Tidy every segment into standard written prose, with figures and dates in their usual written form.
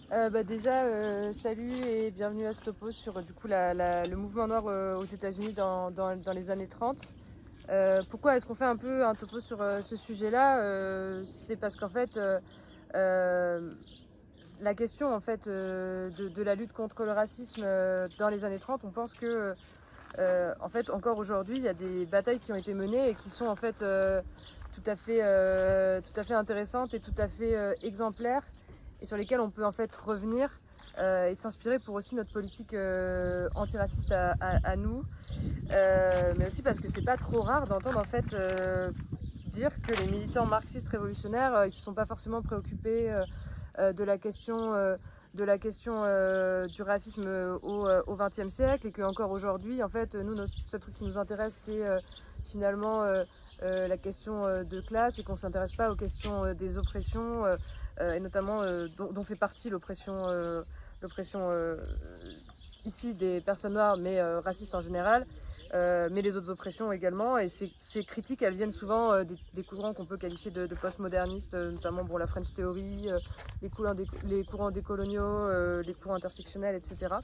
Salut et bienvenue à ce topo sur du coup le mouvement noir aux États-Unis dans les années 30. Pourquoi est-ce qu'on fait un peu un topo sur ce sujet-là? C'est parce qu'en fait, euh, la question en fait, de la lutte contre le racisme dans les années 30, on pense que en fait, encore aujourd'hui, il y a des batailles qui ont été menées et qui sont en fait tout à fait intéressantes et tout à fait exemplaires et sur lesquelles on peut en fait revenir et s'inspirer pour aussi notre politique antiraciste à nous. Mais aussi parce que c'est pas trop rare d'entendre en fait dire que les militants marxistes révolutionnaires ils se sont pas forcément préoccupés de la question du racisme au XXe siècle et qu'encore aujourd'hui, en fait, nous, le seul truc qui nous intéresse, c'est finalement la question de classe et qu'on ne s'intéresse pas aux questions des oppressions et notamment dont fait partie l'oppression ici des personnes noires, mais racistes en général. Mais les autres oppressions également. Et ces critiques, elles viennent souvent des courants qu'on peut qualifier de postmodernistes, notamment la French Theory, les courants décoloniaux, les courants intersectionnels, etc.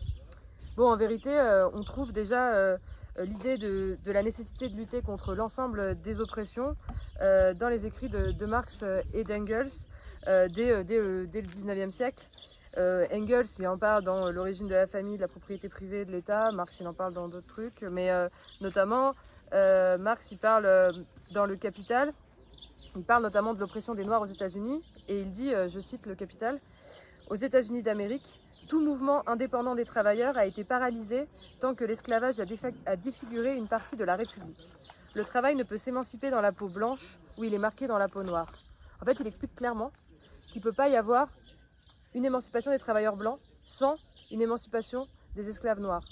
Bon, en vérité, on trouve déjà l'idée de la nécessité de lutter contre l'ensemble des oppressions dans les écrits de Marx et d'Engels dès le 19e siècle. Engels, il en parle dans L'origine de la famille, de la propriété privée, de l'État. Marx, il en parle dans d'autres trucs. Mais notamment, Marx, il parle dans Le Capital. Il parle notamment de l'oppression des Noirs aux États-Unis. Et il dit, je cite Le Capital, aux États-Unis d'Amérique, tout mouvement indépendant des travailleurs a été paralysé tant que l'esclavage a défiguré une partie de la République. Le travail ne peut s'émanciper dans la peau blanche où il est marqué dans la peau noire. En fait, il explique clairement qu'il ne peut pas y avoir une émancipation des travailleurs blancs sans une émancipation des esclaves noirs.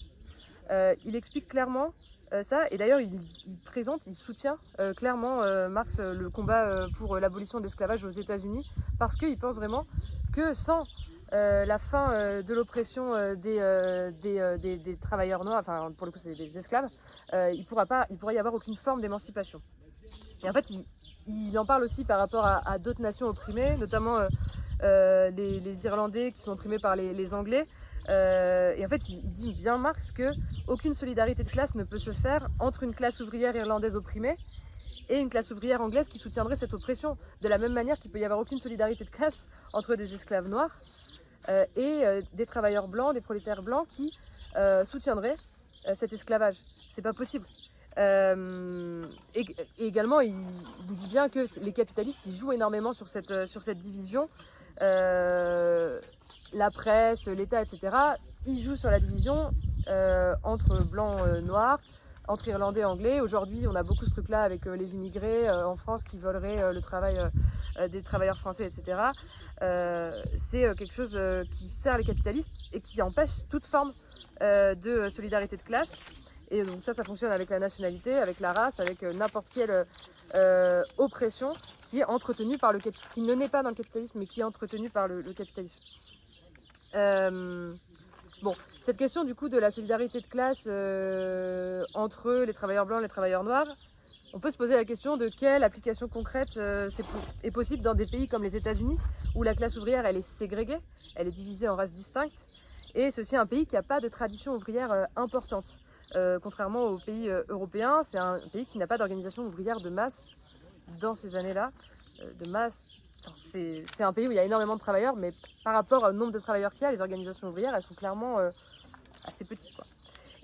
Il explique clairement ça, et d'ailleurs il soutient clairement Marx le combat pour l'abolition de l'esclavage aux États-Unis, parce qu'il pense vraiment que sans la fin de l'oppression des travailleurs noirs, enfin pour le coup c'est des esclaves, il pourra y avoir aucune forme d'émancipation. Et en fait, il en parle aussi par rapport à d'autres nations opprimées, notamment les Irlandais qui sont opprimés par les Anglais. Et en fait, il dit bien Marx que aucune solidarité de classe ne peut se faire entre une classe ouvrière irlandaise opprimée et une classe ouvrière anglaise qui soutiendrait cette oppression. De la même manière qu'il peut y avoir aucune solidarité de classe entre des esclaves noirs et des travailleurs blancs, des prolétaires blancs qui soutiendraient cet esclavage. C'est pas possible. Et également, il nous dit bien que les capitalistes ils jouent énormément sur cette division. La presse, l'État, etc. Ils jouent sur la division entre blancs, noirs, entre irlandais et anglais. Aujourd'hui, on a beaucoup ce truc-là avec les immigrés en France qui voleraient le travail des travailleurs français, etc. C'est quelque chose qui sert les capitalistes et qui empêche toute forme de solidarité de classe. Et donc ça fonctionne avec la nationalité, avec la race, avec n'importe quelle oppression qui est entretenue par qui ne naît pas dans le capitalisme, mais qui est entretenue par le capitalisme. Bon, cette question du coup de la solidarité de classe entre les travailleurs blancs et les travailleurs noirs, on peut se poser la question de quelle application concrète est possible dans des pays comme les États-Unis, où la classe ouvrière elle est ségrégée, elle est divisée en races distinctes, et c'est aussi un pays qui n'a pas de tradition ouvrière importante. Contrairement aux pays européens, c'est un pays qui n'a pas d'organisation ouvrière de masse dans ces années-là. De masse, enfin, c'est un pays où il y a énormément de travailleurs, mais par rapport au nombre de travailleurs qu'il y a, les organisations ouvrières, elles sont clairement assez petites, quoi.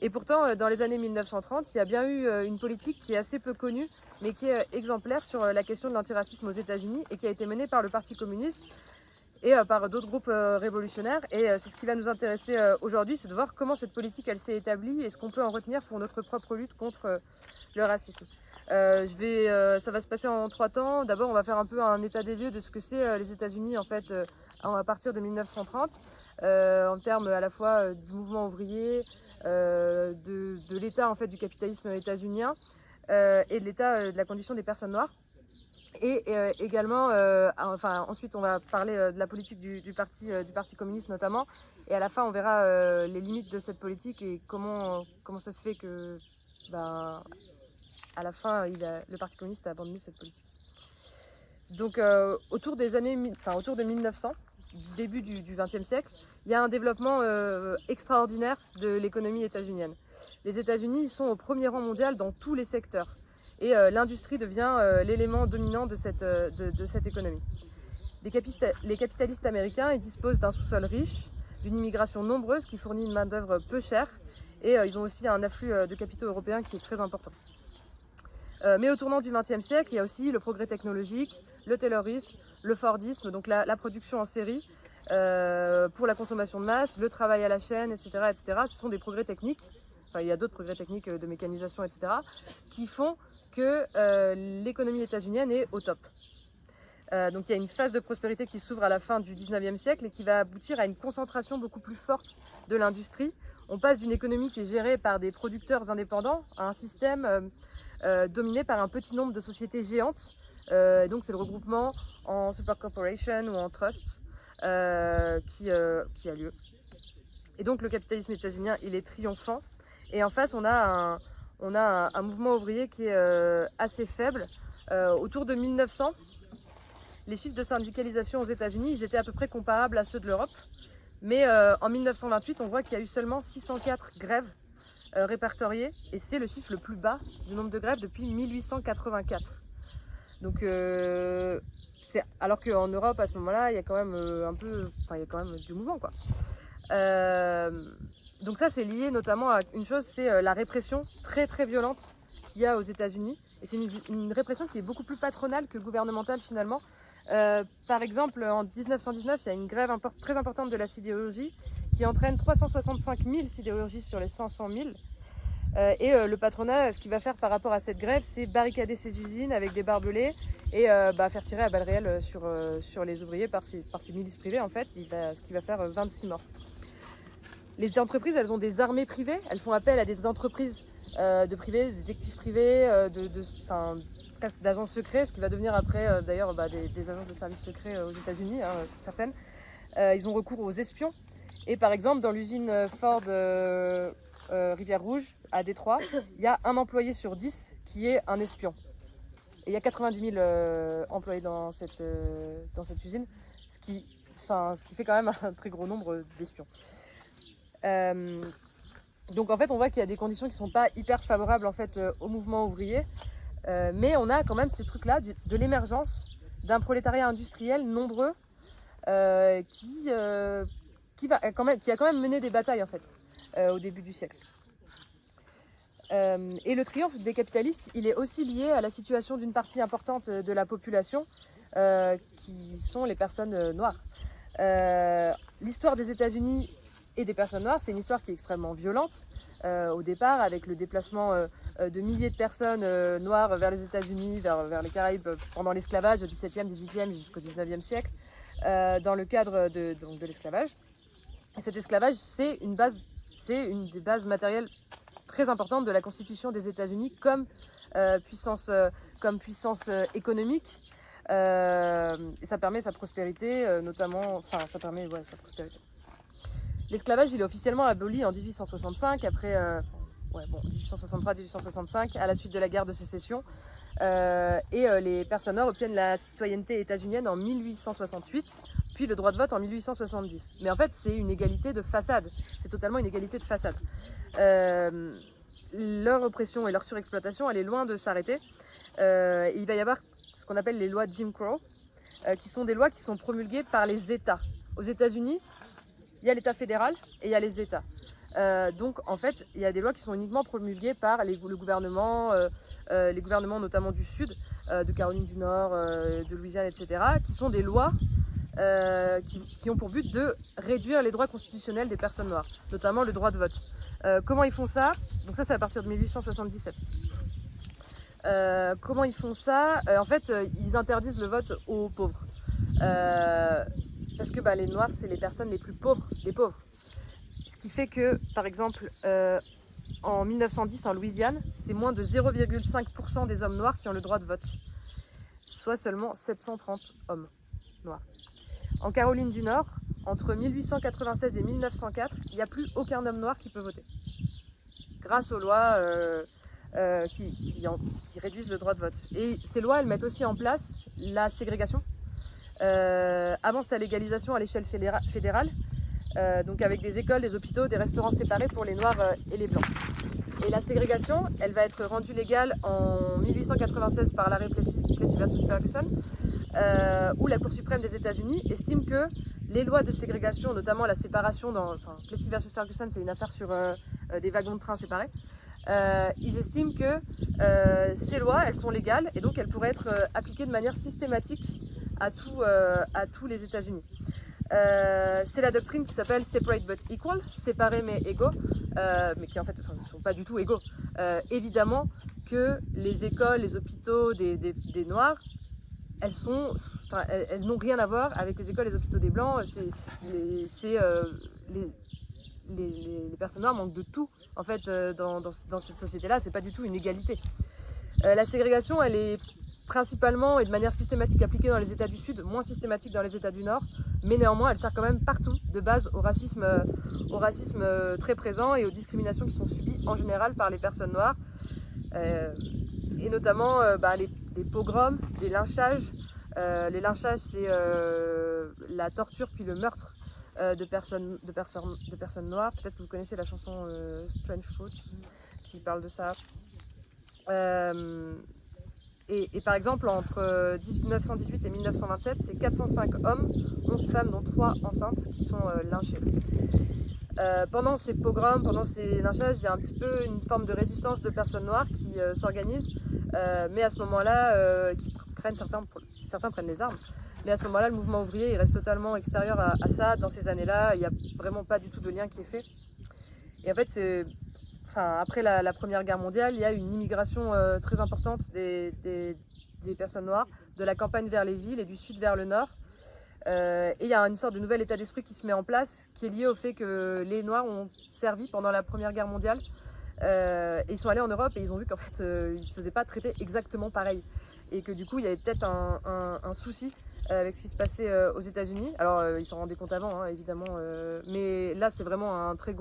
Et pourtant, dans les années 1930, il y a bien eu une politique qui est assez peu connue, mais qui est exemplaire sur la question de l'antiracisme aux États-Unis et qui a été menée par le Parti communiste et par d'autres groupes révolutionnaires. Et c'est ce qui va nous intéresser aujourd'hui, c'est de voir comment cette politique elle s'est établie et ce qu'on peut en retenir pour notre propre lutte contre le racisme. Ça va se passer en 3 temps. D'abord, on va faire un peu un état des lieux de ce que c'est les États-Unis en fait à partir de 1930, en termes à la fois du mouvement ouvrier, de l'état en fait du capitalisme états-unien et de l'état de la condition des personnes noires. Et également, ensuite on va parler de la politique du parti communiste notamment, et à la fin on verra les limites de cette politique et comment ça se fait que, ben, à la fin le parti communiste a abandonné cette politique. Donc autour de 1900, début du XXe siècle, il y a un développement extraordinaire de l'économie états-unienne. Les États-Unis ils sont au premier rang mondial dans tous les secteurs. Et l'industrie devient l'élément dominant de cette économie. Les capitalistes américains ils disposent d'un sous-sol riche, d'une immigration nombreuse qui fournit une main-d'œuvre peu chère, et ils ont aussi un afflux de capitaux européens qui est très important. Mais au tournant du XXe siècle, il y a aussi le progrès technologique, le taylorisme, le fordisme, donc la production en série pour la consommation de masse, le travail à la chaîne, etc., etc. Ce sont des progrès techniques, enfin il y a d'autres progrès techniques de mécanisation, etc., qui font que l'économie états-unienne est au top. Donc il y a une phase de prospérité qui s'ouvre à la fin du XIXe siècle et qui va aboutir à une concentration beaucoup plus forte de l'industrie. On passe d'une économie qui est gérée par des producteurs indépendants à un système dominé par un petit nombre de sociétés géantes. Donc c'est le regroupement en super corporation ou en trust qui a lieu. Et donc le capitalisme états-unien il est triomphant. Et en face on a un mouvement ouvrier qui est assez faible. Autour de 1900, les chiffres de syndicalisation aux États-Unis ils étaient à peu près comparables à ceux de l'Europe. Mais en 1928, on voit qu'il y a eu seulement 604 grèves répertoriées, et c'est le chiffre le plus bas du nombre de grèves depuis 1884. Donc, alors qu'en Europe, à ce moment-là, il y a quand même il y a quand même du mouvement, quoi. Donc ça, c'est lié notamment à une chose, c'est la répression très très violente qu'il y a aux États-Unis. Et c'est une répression qui est beaucoup plus patronale que gouvernementale finalement. Par exemple, en 1919, il y a une grève très importante de la sidérurgie qui entraîne 365 000 sidérurgistes sur les 500 000. Et le patronat, ce qu'il va faire par rapport à cette grève, c'est barricader ses usines avec des barbelés et faire tirer à balles réelles sur les ouvriers par ces milices privées. En fait, ce qui va faire 26 morts. Les entreprises, elles ont des armées privées, elles font appel à des entreprises de privés, de détectives privés, presque d'agents secrets, ce qui va devenir après d'ailleurs des agences de services secrets aux États-Unis, hein, certaines. Ils ont recours aux espions. Et par exemple, dans l'usine Ford Rivière-Rouge à Détroit, il y a un employé sur 10 qui est un espion. Et il y a 90 000 employés dans cette usine, ce qui fait quand même un très gros nombre d'espions. Donc en fait, on voit qu'il y a des conditions qui ne sont pas hyper favorables en fait, au mouvement ouvrier. Mais on a quand même ces trucs-là de l'émergence d'un prolétariat industriel nombreux qui a quand même mené des batailles en fait, au début du siècle. Et le triomphe des capitalistes, il est aussi lié à la situation d'une partie importante de la population qui sont les personnes noires. L'histoire des États-Unis et des personnes noires, c'est une histoire qui est extrêmement violente au départ, avec le déplacement de milliers de personnes noires vers les États-Unis, vers les Caraïbes pendant l'esclavage au XVIIe, XVIIIe jusqu'au XIXe siècle, dans le cadre de l'esclavage. Et cet esclavage, c'est une des bases matérielles très importantes de la constitution des États-Unis comme puissance économique. Et ça permet sa prospérité, notamment, ça permet sa prospérité. L'esclavage, il est officiellement aboli en 1865, après 1863-1865, à la suite de la guerre de sécession. Les personnes noires obtiennent la citoyenneté états-unienne en 1868, puis le droit de vote en 1870. Mais en fait, c'est une égalité de façade. C'est totalement une égalité de façade. Leur oppression et leur surexploitation, elle est loin de s'arrêter. Il va y avoir ce qu'on appelle les lois Jim Crow, qui sont des lois qui sont promulguées par les États. Aux États-Unis, il y a l'État fédéral et il y a les États. Donc en fait, il y a des lois qui sont uniquement promulguées par les gouvernements notamment du Sud, de Caroline du Nord, de Louisiane, etc., qui sont des lois qui ont pour but de réduire les droits constitutionnels des personnes noires, notamment le droit de vote. Comment ils font ça? Donc ça, c'est à partir de 1877. Comment ils font ça? En fait, ils interdisent le vote aux pauvres. Parce que les Noirs, c'est les personnes les plus pauvres des pauvres. Ce qui fait que, par exemple, en 1910, en Louisiane, c'est moins de 0,5% des hommes noirs qui ont le droit de vote, soit seulement 730 hommes noirs. En Caroline du Nord, entre 1896 et 1904, il n'y a plus aucun homme noir qui peut voter, grâce aux lois qui réduisent le droit de vote. Et ces lois, elles mettent aussi en place la ségrégation. Avant sa légalisation à l'échelle fédérale, donc avec des écoles, des hôpitaux, des restaurants séparés pour les Noirs et les Blancs. Et la ségrégation, elle va être rendue légale en 1896 par l'arrêt Plessy versus Ferguson, où la Cour suprême des États-Unis estime que les lois de ségrégation, notamment la séparation Plessy versus Ferguson, c'est une affaire sur des wagons de train séparés. Ils estiment que ces lois, elles sont légales et donc elles pourraient être appliquées de manière systématique à tous les États-Unis. C'est la doctrine qui s'appelle Separate but Equal, séparés mais égaux, mais qui en fait ne sont pas du tout égaux. Évidemment que les écoles, les hôpitaux des Noirs, elles n'ont rien à voir avec les écoles et les hôpitaux des Blancs. Les personnes noires manquent de tout en fait dans cette société-là. C'est pas du tout une égalité. La ségrégation, elle est principalement et de manière systématique appliquée dans les États du Sud, moins systématique dans les États du Nord, mais néanmoins elle sert quand même partout de base au racisme très présent et aux discriminations qui sont subies en général par les personnes noires, et notamment les pogroms, les lynchages. Les lynchages, c'est la torture puis le meurtre de personnes noires. Peut-être que vous connaissez la chanson Strange Fruits qui parle de ça. Et par exemple, entre 1918 et 1927, c'est 405 hommes, 11 femmes, dont 3 enceintes, qui sont lynchés. Pendant ces pogroms, pendant ces lynchages, il y a un petit peu une forme de résistance de personnes noires qui s'organisent, mais à ce moment-là, certains prennent les armes. Mais à ce moment-là, le mouvement ouvrier il reste totalement extérieur à ça. Dans ces années-là, il n'y a vraiment pas du tout de lien qui est fait. Et en fait, après la Première Guerre mondiale, il y a une immigration très importante des personnes noires, de la campagne vers les villes et du sud vers le nord. Et il y a une sorte de nouvel état d'esprit qui se met en place, qui est lié au fait que les Noirs ont servi pendant la Première Guerre mondiale. Et ils sont allés en Europe et ils ont vu qu'en fait, ils ne se faisaient pas traiter exactement pareil. Et que du coup, il y avait peut-être un souci avec ce qui se passait aux États-Unis. Alors, ils s'en rendaient compte avant, hein, évidemment, mais là, c'est vraiment une très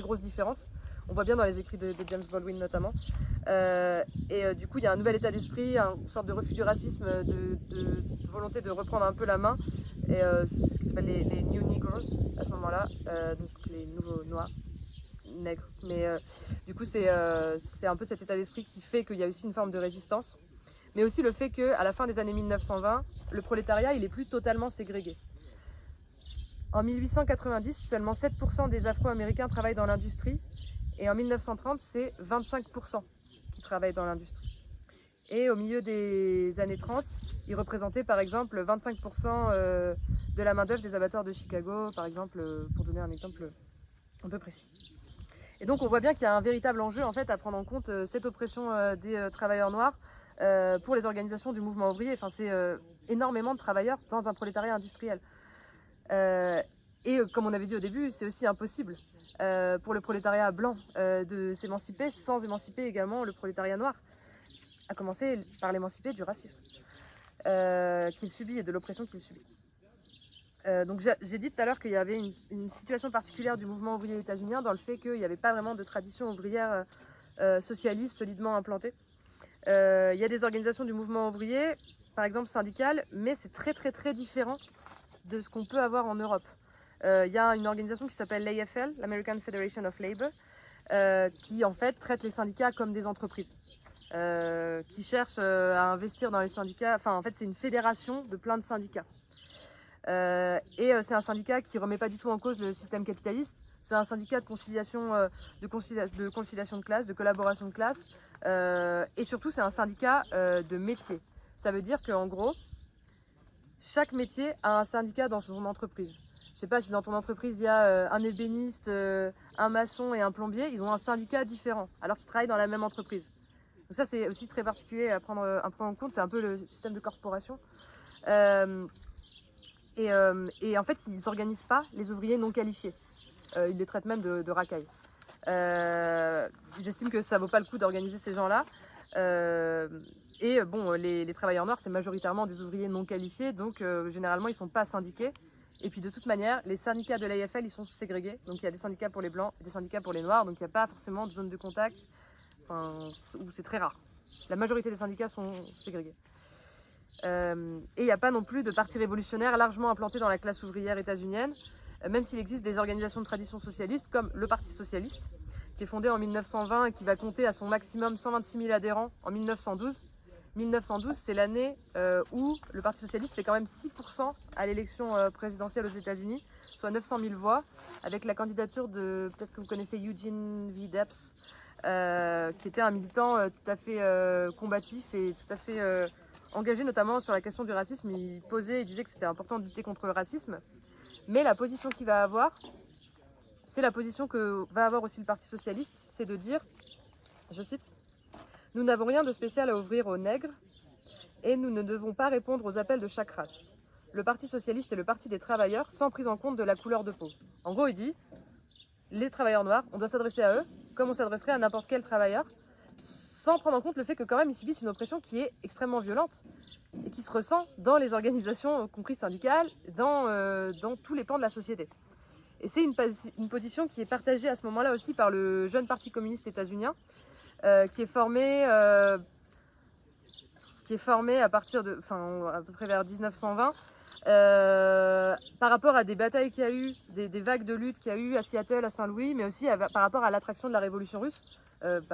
grosse différence. On voit bien dans les écrits de James Baldwin notamment. Du coup, il y a un nouvel état d'esprit, une sorte de refus du racisme, de volonté de reprendre un peu la main. Et c'est ce qui s'appelle les New Negroes à ce moment-là, donc les nouveaux noirs, nègres. Mais du coup, c'est un peu cet état d'esprit qui fait qu'il y a aussi une forme de résistance. Mais aussi le fait qu'à la fin des années 1920, le prolétariat il est plus totalement ségrégué. En 1890, seulement 7% des Afro-Américains travaillent dans l'industrie. Et en 1930, c'est 25% qui travaillent dans l'industrie. Et au milieu des années 30, ils représentaient par exemple 25% de la main-d'œuvre des abattoirs de Chicago, par exemple, pour donner un exemple un peu précis. Et donc on voit bien qu'il y a un véritable enjeu en fait, à prendre en compte cette oppression des travailleurs noirs pour les organisations du mouvement ouvrier. Enfin, c'est énormément de travailleurs dans un prolétariat industriel. Et comme on avait dit au début, c'est aussi impossible pour le prolétariat blanc de s'émanciper sans émanciper également le prolétariat noir, à commencer par l'émanciper du racisme qu'il subit et de l'oppression qu'il subit. Donc j'ai dit tout à l'heure qu'il y avait une situation particulière du mouvement ouvrier états-unien dans le fait qu'il n'y avait pas vraiment de tradition ouvrière socialiste solidement implantée. Il y a des organisations du mouvement ouvrier, par exemple syndicales, mais c'est très différent de ce qu'on peut avoir en Europe. Il y a une organisation qui s'appelle l'AFL, l'American Federation of Labor, qui en fait traite les syndicats comme des entreprises, qui cherchent à investir dans les syndicats. Enfin, en fait, c'est une fédération de plein de syndicats. C'est un syndicat qui ne remet pas du tout en cause le système capitaliste. C'est un syndicat de conciliation de classe, de collaboration de classe. Et surtout, c'est un syndicat de métier. Ça veut dire qu'en gros, chaque métier a un syndicat dans son entreprise. Je ne sais pas si dans ton entreprise, il y a un ébéniste, un maçon et un plombier. Ils ont un syndicat différent, alors qu'ils travaillent dans la même entreprise. Donc ça, c'est aussi très particulier à prendre en compte. C'est un peu le système de corporation. Et en fait, ils ne s'organisent pas, les ouvriers non qualifiés. Ils les traitent même de racailles. Ils estiment que ça ne vaut pas le coup d'organiser ces gens-là. Les travailleurs noirs, c'est majoritairement des ouvriers non qualifiés, donc généralement, ils ne sont pas syndiqués. Et puis de toute manière, les syndicats de l'AFL, ils sont ségrégés. Donc il y a des syndicats pour les blancs et des syndicats pour les noirs, donc il n'y a pas forcément de zone de contact, ou c'est très rare. La majorité des syndicats sont ségrégés. Et il n'y a pas non plus de parti révolutionnaire largement implanté dans la classe ouvrière états-unienne, même s'il existe des organisations de tradition socialiste comme le Parti socialiste, qui est fondé en 1920 et qui va compter à son maximum 126 000 adhérents en 1912. 1912, c'est l'année où le Parti socialiste fait quand même 6% à l'élection présidentielle aux États-Unis, soit 900 000 voix, avec la candidature de, peut-être que vous connaissez, Eugene V. Debs, qui était un militant tout à fait combatif et tout à fait engagé notamment sur la question du racisme. Il posait et disait que c'était important de lutter contre le racisme. Mais la position qu'il va avoir, c'est la position que va avoir aussi le Parti socialiste, c'est de dire, je cite, « Nous n'avons rien de spécial à ouvrir aux nègres et nous ne devons pas répondre aux appels de chaque race. Le Parti socialiste est le parti des travailleurs sans prise en compte de la couleur de peau. » En gros, il dit, les travailleurs noirs, on doit s'adresser à eux comme on s'adresserait à n'importe quel travailleur, sans prendre en compte le fait que quand même ils subissent une oppression qui est extrêmement violente et qui se ressent dans les organisations, compris syndicales, dans tous les pans de la société. Et c'est une position qui est partagée à ce moment-là aussi par le jeune parti communiste états-unien, qui est formé à partir de, à peu près vers 1920, par rapport à des batailles qu'il y a eu, des vagues de lutte qu'il y a eu à Seattle, à Saint-Louis, mais aussi par rapport à l'attraction de la révolution russe,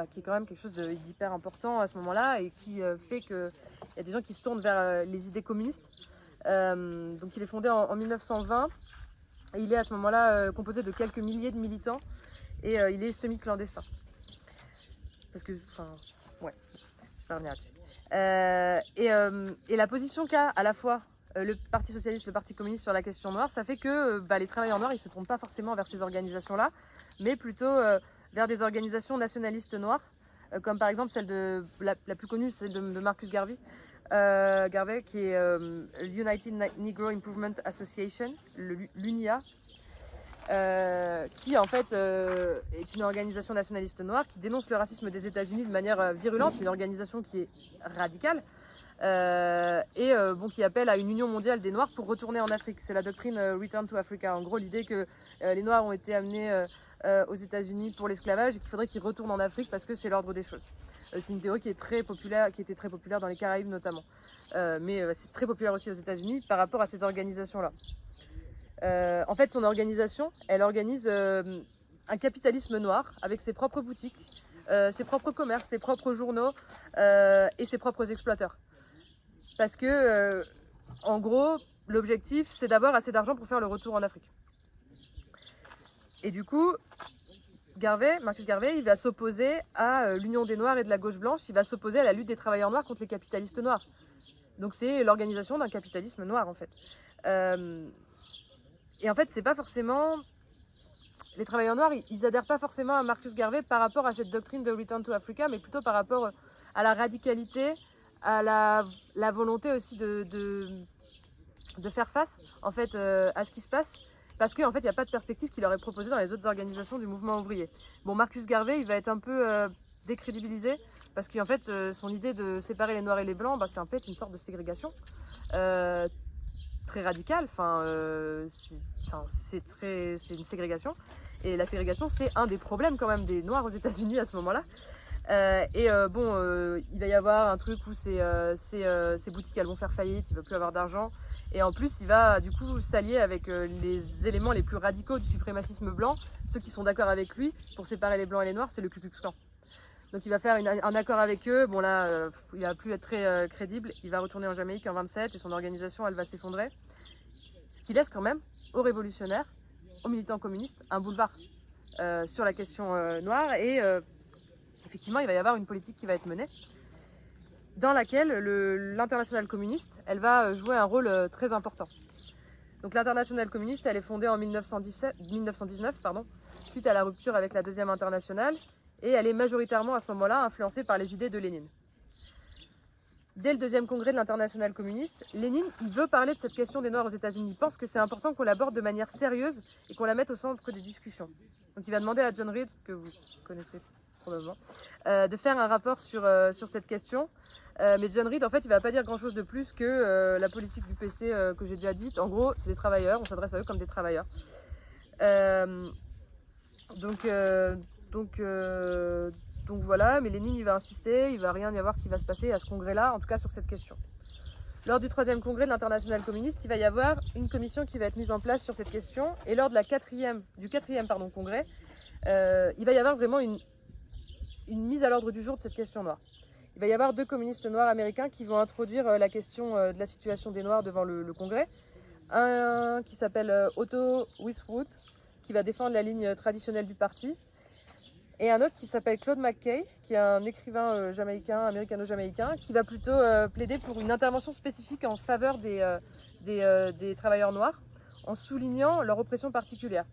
qui est quand même quelque chose d'hyper important à ce moment-là et qui fait qu'il y a des gens qui se tournent vers les idées communistes. Donc il est fondé en 1920 et il est à ce moment-là composé de quelques milliers de militants et il est semi-clandestin. Parce que, ouais, je vais revenir là-dessus. Et la position qu'a à la fois le Parti socialiste, le Parti communiste sur la question noire, ça fait que les travailleurs noirs, ils ne se tournent pas forcément vers ces organisations-là, mais plutôt vers des organisations nationalistes noires, comme par exemple celle de la plus connue, celle de Marcus Garvey, qui est l'United Negro Improvement Association, l'UNIA, qui en fait est une organisation nationaliste noire qui dénonce le racisme des États-Unis de manière virulente. C'est une organisation qui est radicale qui appelle à une union mondiale des Noirs pour retourner en Afrique. C'est la doctrine Return to Africa. En gros, l'idée que les Noirs ont été amenés aux États-Unis pour l'esclavage et qu'il faudrait qu'ils retournent en Afrique parce que c'est l'ordre des choses. C'est une théorie qui est très populaire, qui était très populaire dans les Caraïbes notamment, mais c'est très populaire aussi aux États-Unis par rapport à ces organisations-là. En fait, son organisation, elle organise un capitalisme noir avec ses propres boutiques, ses propres commerces, ses propres journaux et ses propres exploiteurs. Parce que, en gros, l'objectif, c'est d'avoir assez d'argent pour faire le retour en Afrique. Et du coup, Marcus Garvey, il va s'opposer à l'Union des Noirs et de la gauche blanche, il va s'opposer à la lutte des travailleurs noirs contre les capitalistes noirs. Donc c'est l'organisation d'un capitalisme noir, en fait. Et en fait, c'est pas forcément... Les travailleurs noirs, ils adhèrent pas forcément à Marcus Garvey par rapport à cette doctrine de Return to Africa, mais plutôt par rapport à la radicalité, à la volonté aussi de faire face en fait, à ce qui se passe, parce qu'en fait, il n'y a pas de perspective qui leur est proposée dans les autres organisations du mouvement ouvrier. Bon, Marcus Garvey, il va être un peu décrédibilisé, parce qu'en fait, son idée de séparer les noirs et les blancs, c'est un peu une sorte de ségrégation très radicale. C'est une ségrégation. Et la ségrégation, c'est un des problèmes quand même des Noirs aux États-Unis à ce moment-là. Il va y avoir un truc où ces boutiques elles vont faire faillite, il ne va plus avoir d'argent. Et en plus, il va du coup s'allier avec les éléments les plus radicaux du suprémacisme blanc. Ceux qui sont d'accord avec lui pour séparer les blancs et les noirs, c'est le Ku Klux Klan. Donc il va faire un accord avec eux. Bon là, il va plus être très crédible. Il va retourner en Jamaïque en 27 et son organisation, elle va s'effondrer. Ce qui laisse quand même aux révolutionnaires, aux militants communistes, un boulevard sur la question noire. Et effectivement, il va y avoir une politique qui va être menée dans laquelle l'internationale communiste, elle va jouer un rôle très important. Donc l'internationale communiste, elle est fondée en 1919, suite à la rupture avec la deuxième internationale, et elle est majoritairement à ce moment-là influencée par les idées de Lénine. Dès le deuxième congrès de l'internationale communiste, Lénine, il veut parler de cette question des Noirs aux États-Unis. Il pense que c'est important qu'on l'aborde de manière sérieuse et qu'on la mette au centre des discussions. Donc il va demander à John Reed, que vous connaissez probablement, de faire un rapport sur cette question. Mais John Reed, en fait, il ne va pas dire grand-chose de plus que la politique du PC que j'ai déjà dite. En gros, c'est des travailleurs, on s'adresse à eux comme des travailleurs. Donc voilà, mais Lénine, il va insister, il ne va rien y avoir qui va se passer à ce congrès-là, en tout cas sur cette question. Lors du 3e congrès de l'Internationale communiste, il va y avoir une commission qui va être mise en place sur cette question. Et lors de du 4e congrès, il va y avoir vraiment une mise à l'ordre du jour de cette question noire. Il va y avoir 2 communistes noirs américains qui vont introduire la question de la situation des Noirs devant le congrès. Un qui s'appelle Otto Wiswood, qui va défendre la ligne traditionnelle du parti. Et un autre qui s'appelle Claude McKay, qui est un écrivain américano-jamaïcain, qui va plutôt plaider pour une intervention spécifique en faveur des travailleurs noirs, en soulignant leur oppression particulière.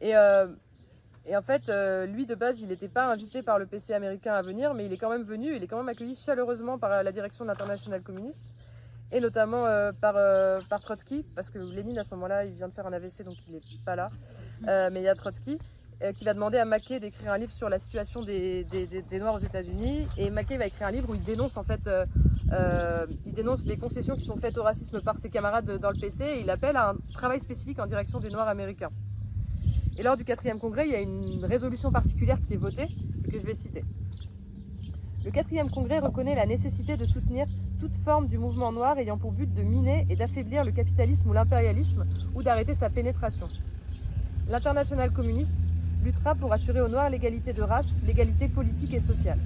Et en fait, lui de base, il n'était pas invité par le PC américain à venir, mais il est quand même venu, il est quand même accueilli chaleureusement par la direction de l'Internationale communiste, et notamment par Trotsky, parce que Lénine à ce moment-là, il vient de faire un AVC, donc il n'est pas là, mais il y a Trotsky, qui va demander à McKay d'écrire un livre sur la situation des Noirs aux États-Unis. Et McKay va écrire un livre où il dénonce en fait, il dénonce les concessions qui sont faites au racisme par ses camarades dans le PC. Et il appelle à un travail spécifique en direction des Noirs américains. Et lors du 4e congrès, il y a une résolution particulière qui est votée et que je vais citer. Le 4e congrès reconnaît la nécessité de soutenir toute forme du mouvement noir ayant pour but de miner et d'affaiblir le capitalisme ou l'impérialisme ou d'arrêter sa pénétration. L'Internationale communiste luttera pour assurer aux Noirs l'égalité de race, l'égalité politique et sociale.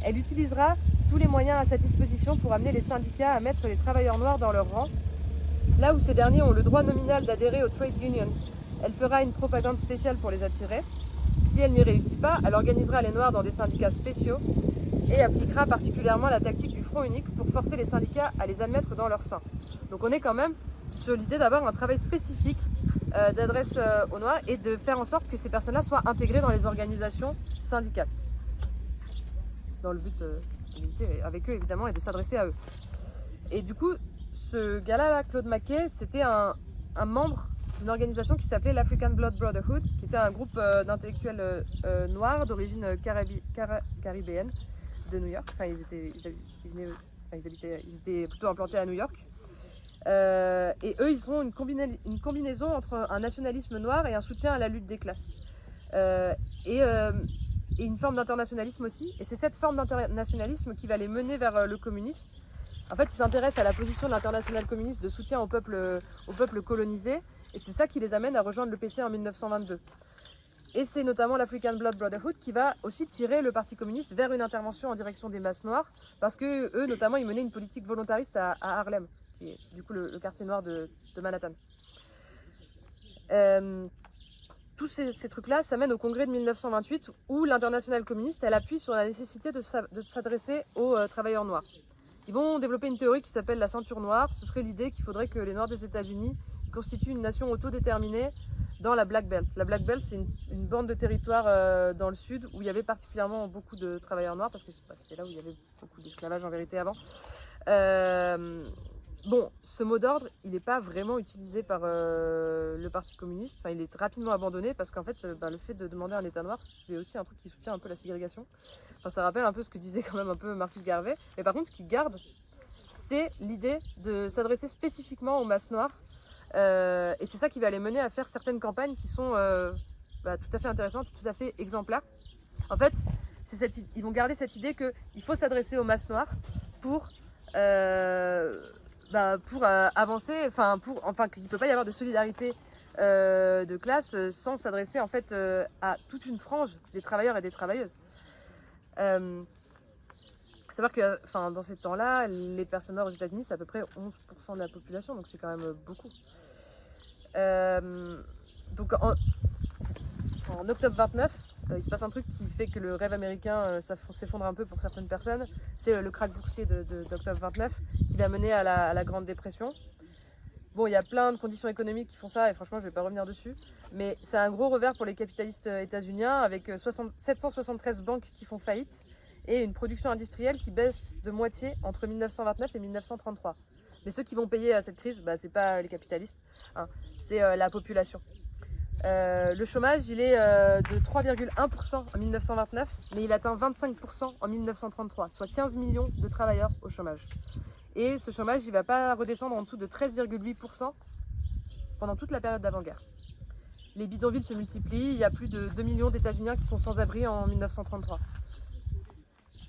Elle utilisera tous les moyens à sa disposition pour amener les syndicats à mettre les travailleurs noirs dans leur rang. Là où ces derniers ont le droit nominal d'adhérer aux trade unions, elle fera une propagande spéciale pour les attirer. Si elle n'y réussit pas, elle organisera les Noirs dans des syndicats spéciaux et appliquera particulièrement la tactique du front unique pour forcer les syndicats à les admettre dans leur sein. Donc on est quand même sur l'idée d'avoir un travail spécifique d'adresse aux Noirs et de faire en sorte que ces personnes-là soient intégrées dans les organisations syndicales. Dans le but de militer avec eux évidemment et de s'adresser à eux. Et du coup, ce gars-là, Claude McKay, c'était un membre d'une organisation qui s'appelait l'African Blood Brotherhood, qui était un groupe d'intellectuels noirs d'origine caribéenne de New York. Enfin, ils étaient plutôt implantés à New York. Et eux, ils ont une combinaison entre un nationalisme noir et un soutien à la lutte des classes. Et une forme d'internationalisme aussi. Et c'est cette forme d'internationalisme qui va les mener vers le communisme. En fait, ils s'intéressent à la position de l'Internationale communiste de soutien au peuple colonisé. Et c'est ça qui les amène à rejoindre le PC en 1922. Et c'est notamment l'African Blood Brotherhood qui va aussi tirer le Parti communiste vers une intervention en direction des masses noires. Parce que eux, notamment, ils menaient une politique volontariste à Harlem, qui est du coup le quartier noir de Manhattan. Tous ces trucs-là, ça mène au congrès de 1928 où l'Internationale communiste, elle appuie sur la nécessité de s'adresser aux travailleurs noirs. Ils vont développer une théorie qui s'appelle la ceinture noire. Ce serait l'idée qu'il faudrait que les Noirs des États-Unis constituent une nation autodéterminée dans la Black Belt. La Black Belt, c'est une bande de territoire dans le sud où il y avait particulièrement beaucoup de travailleurs noirs parce que c'était là où il y avait beaucoup d'esclavage en vérité avant. Bon, ce mot d'ordre, il n'est pas vraiment utilisé par le Parti communiste. Enfin, il est rapidement abandonné parce qu'en fait, le fait de demander un État noir, c'est aussi un truc qui soutient un peu la ségrégation. Enfin, ça rappelle un peu ce que disait quand même un peu Marcus Garvey. Mais par contre, ce qu'il garde, c'est l'idée de s'adresser spécifiquement aux masses noires. Et c'est ça qui va les mener à faire certaines campagnes qui sont tout à fait intéressantes, tout à fait exemplaires. En fait, ils vont garder cette idée qu'il faut s'adresser aux masses noires pour avancer, qu'il ne peut pas y avoir de solidarité de classe sans s'adresser en fait à toute une frange des travailleurs et des travailleuses. Savoir que dans ces temps-là, les personnes noires aux États-Unis, c'est à peu près 11% de la population, donc c'est quand même beaucoup. Donc en octobre 29, il se passe un truc qui fait que le rêve américain s'effondre un peu pour certaines personnes. C'est le krach boursier d'octobre 29 qui va mener à la Grande Dépression. Bon, il y a plein de conditions économiques qui font ça et franchement, je ne vais pas revenir dessus. Mais c'est un gros revers pour les capitalistes états-uniens avec 773 banques qui font faillite et une production industrielle qui baisse de moitié entre 1929 et 1933. Mais ceux qui vont payer cette crise, ce n'est pas les capitalistes, hein, c'est la population. Le chômage, il est de 3,1% en 1929, mais il atteint 25% en 1933, soit 15 millions de travailleurs au chômage. Et ce chômage, il ne va pas redescendre en dessous de 13,8% pendant toute la période d'avant-guerre. Les bidonvilles se multiplient, il y a plus de 2 millions d'États-Unis qui sont sans abri en 1933.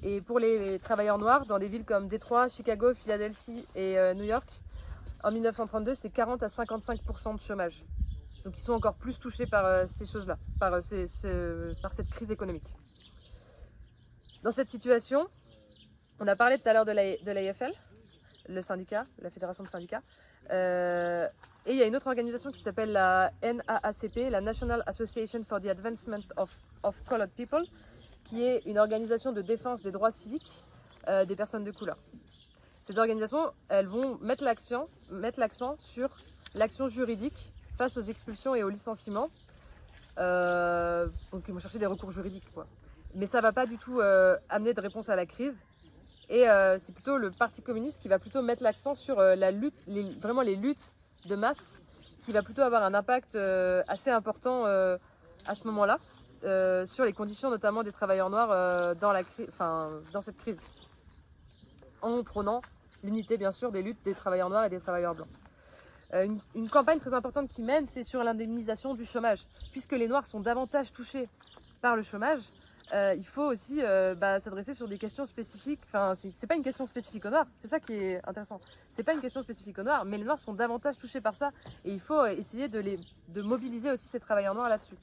Et pour les travailleurs noirs, dans des villes comme Détroit, Chicago, Philadelphie et New York, en 1932, c'est 40 à 55% de chômage. Donc ils sont encore plus touchés par ces choses-là, par cette crise économique. Dans cette situation, on a parlé tout à l'heure de l'AFL, le syndicat, la fédération de syndicats. Et il y a une autre organisation qui s'appelle la NAACP, la National Association for the Advancement of Colored People, qui est une organisation de défense des droits civiques des personnes de couleur. Ces organisations, elles vont mettre l'accent sur l'action juridique face aux expulsions et aux licenciements. Donc ils vont chercher des recours juridiques, quoi. Mais ça ne va pas du tout amener de réponse à la crise. Et c'est plutôt le Parti communiste qui va plutôt mettre l'accent sur la lutte, vraiment les luttes de masse, qui va plutôt avoir un impact assez important à ce moment-là, sur les conditions notamment des travailleurs noirs dans cette crise, en prônant l'unité bien sûr des luttes des travailleurs noirs et des travailleurs blancs. Une campagne très importante qui mène, c'est sur l'indemnisation du chômage. Puisque les Noirs sont davantage touchés par le chômage, il faut aussi s'adresser sur des questions spécifiques. Enfin, c'est pas une question spécifique aux Noirs, c'est ça qui est intéressant. C'est pas une question spécifique aux Noirs, mais les Noirs sont davantage touchés par ça et il faut essayer de mobiliser aussi ces travailleurs noirs là-dessus.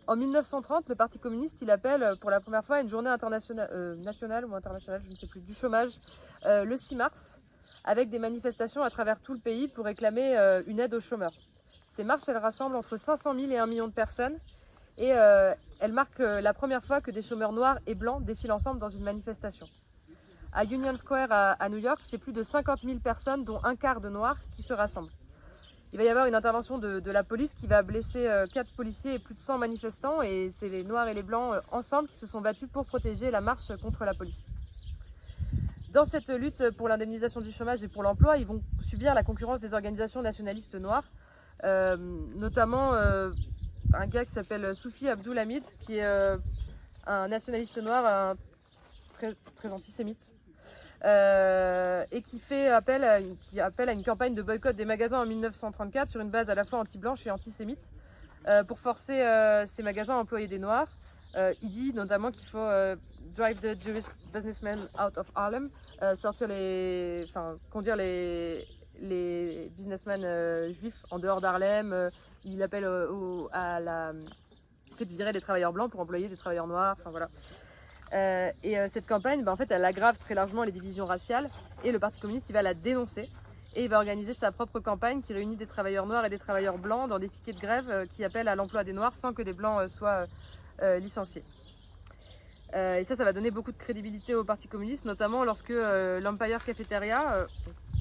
En 1930, le Parti communiste, il appelle pour la première fois à une journée internationale, nationale ou internationale, je ne sais plus, du chômage, le 6 mars, avec des manifestations à travers tout le pays pour réclamer une aide aux chômeurs. Ces marches, elles rassemblent entre 500 000 et 1 million de personnes et elles marquent la première fois que des chômeurs noirs et blancs défilent ensemble dans une manifestation. À Union Square à New York, c'est plus de 50 000 personnes, dont un quart de noirs, qui se rassemblent. Il va y avoir une intervention de la police qui va blesser 4 policiers et plus de 100 manifestants, et c'est les noirs et les blancs ensemble qui se sont battus pour protéger la marche contre la police. Dans cette lutte pour l'indemnisation du chômage et pour l'emploi, ils vont subir la concurrence des organisations nationalistes noires, notamment un gars qui s'appelle Soufi Abdul Hamid, qui est un nationaliste noir très antisémite, et qui appelle à une campagne de boycott des magasins en 1934 sur une base à la fois anti-blanche et antisémite, pour forcer ces magasins à employer des noirs. Il dit notamment qu'il faut drive the Jewish businessmen out of Harlem, conduire les businessmen juifs en dehors d'Harlem. Il appelle à la fait de virer les travailleurs blancs pour employer des travailleurs noirs. Enfin voilà. Cette campagne, en fait, elle aggrave très largement les divisions raciales, et le Parti communiste, il va la dénoncer et il va organiser sa propre campagne qui réunit des travailleurs noirs et des travailleurs blancs dans des piquets de grève qui appellent à l'emploi des noirs sans que des blancs soient licenciés. Et ça va donner beaucoup de crédibilité au Parti communiste, notamment lorsque l'Empire Cafeteria,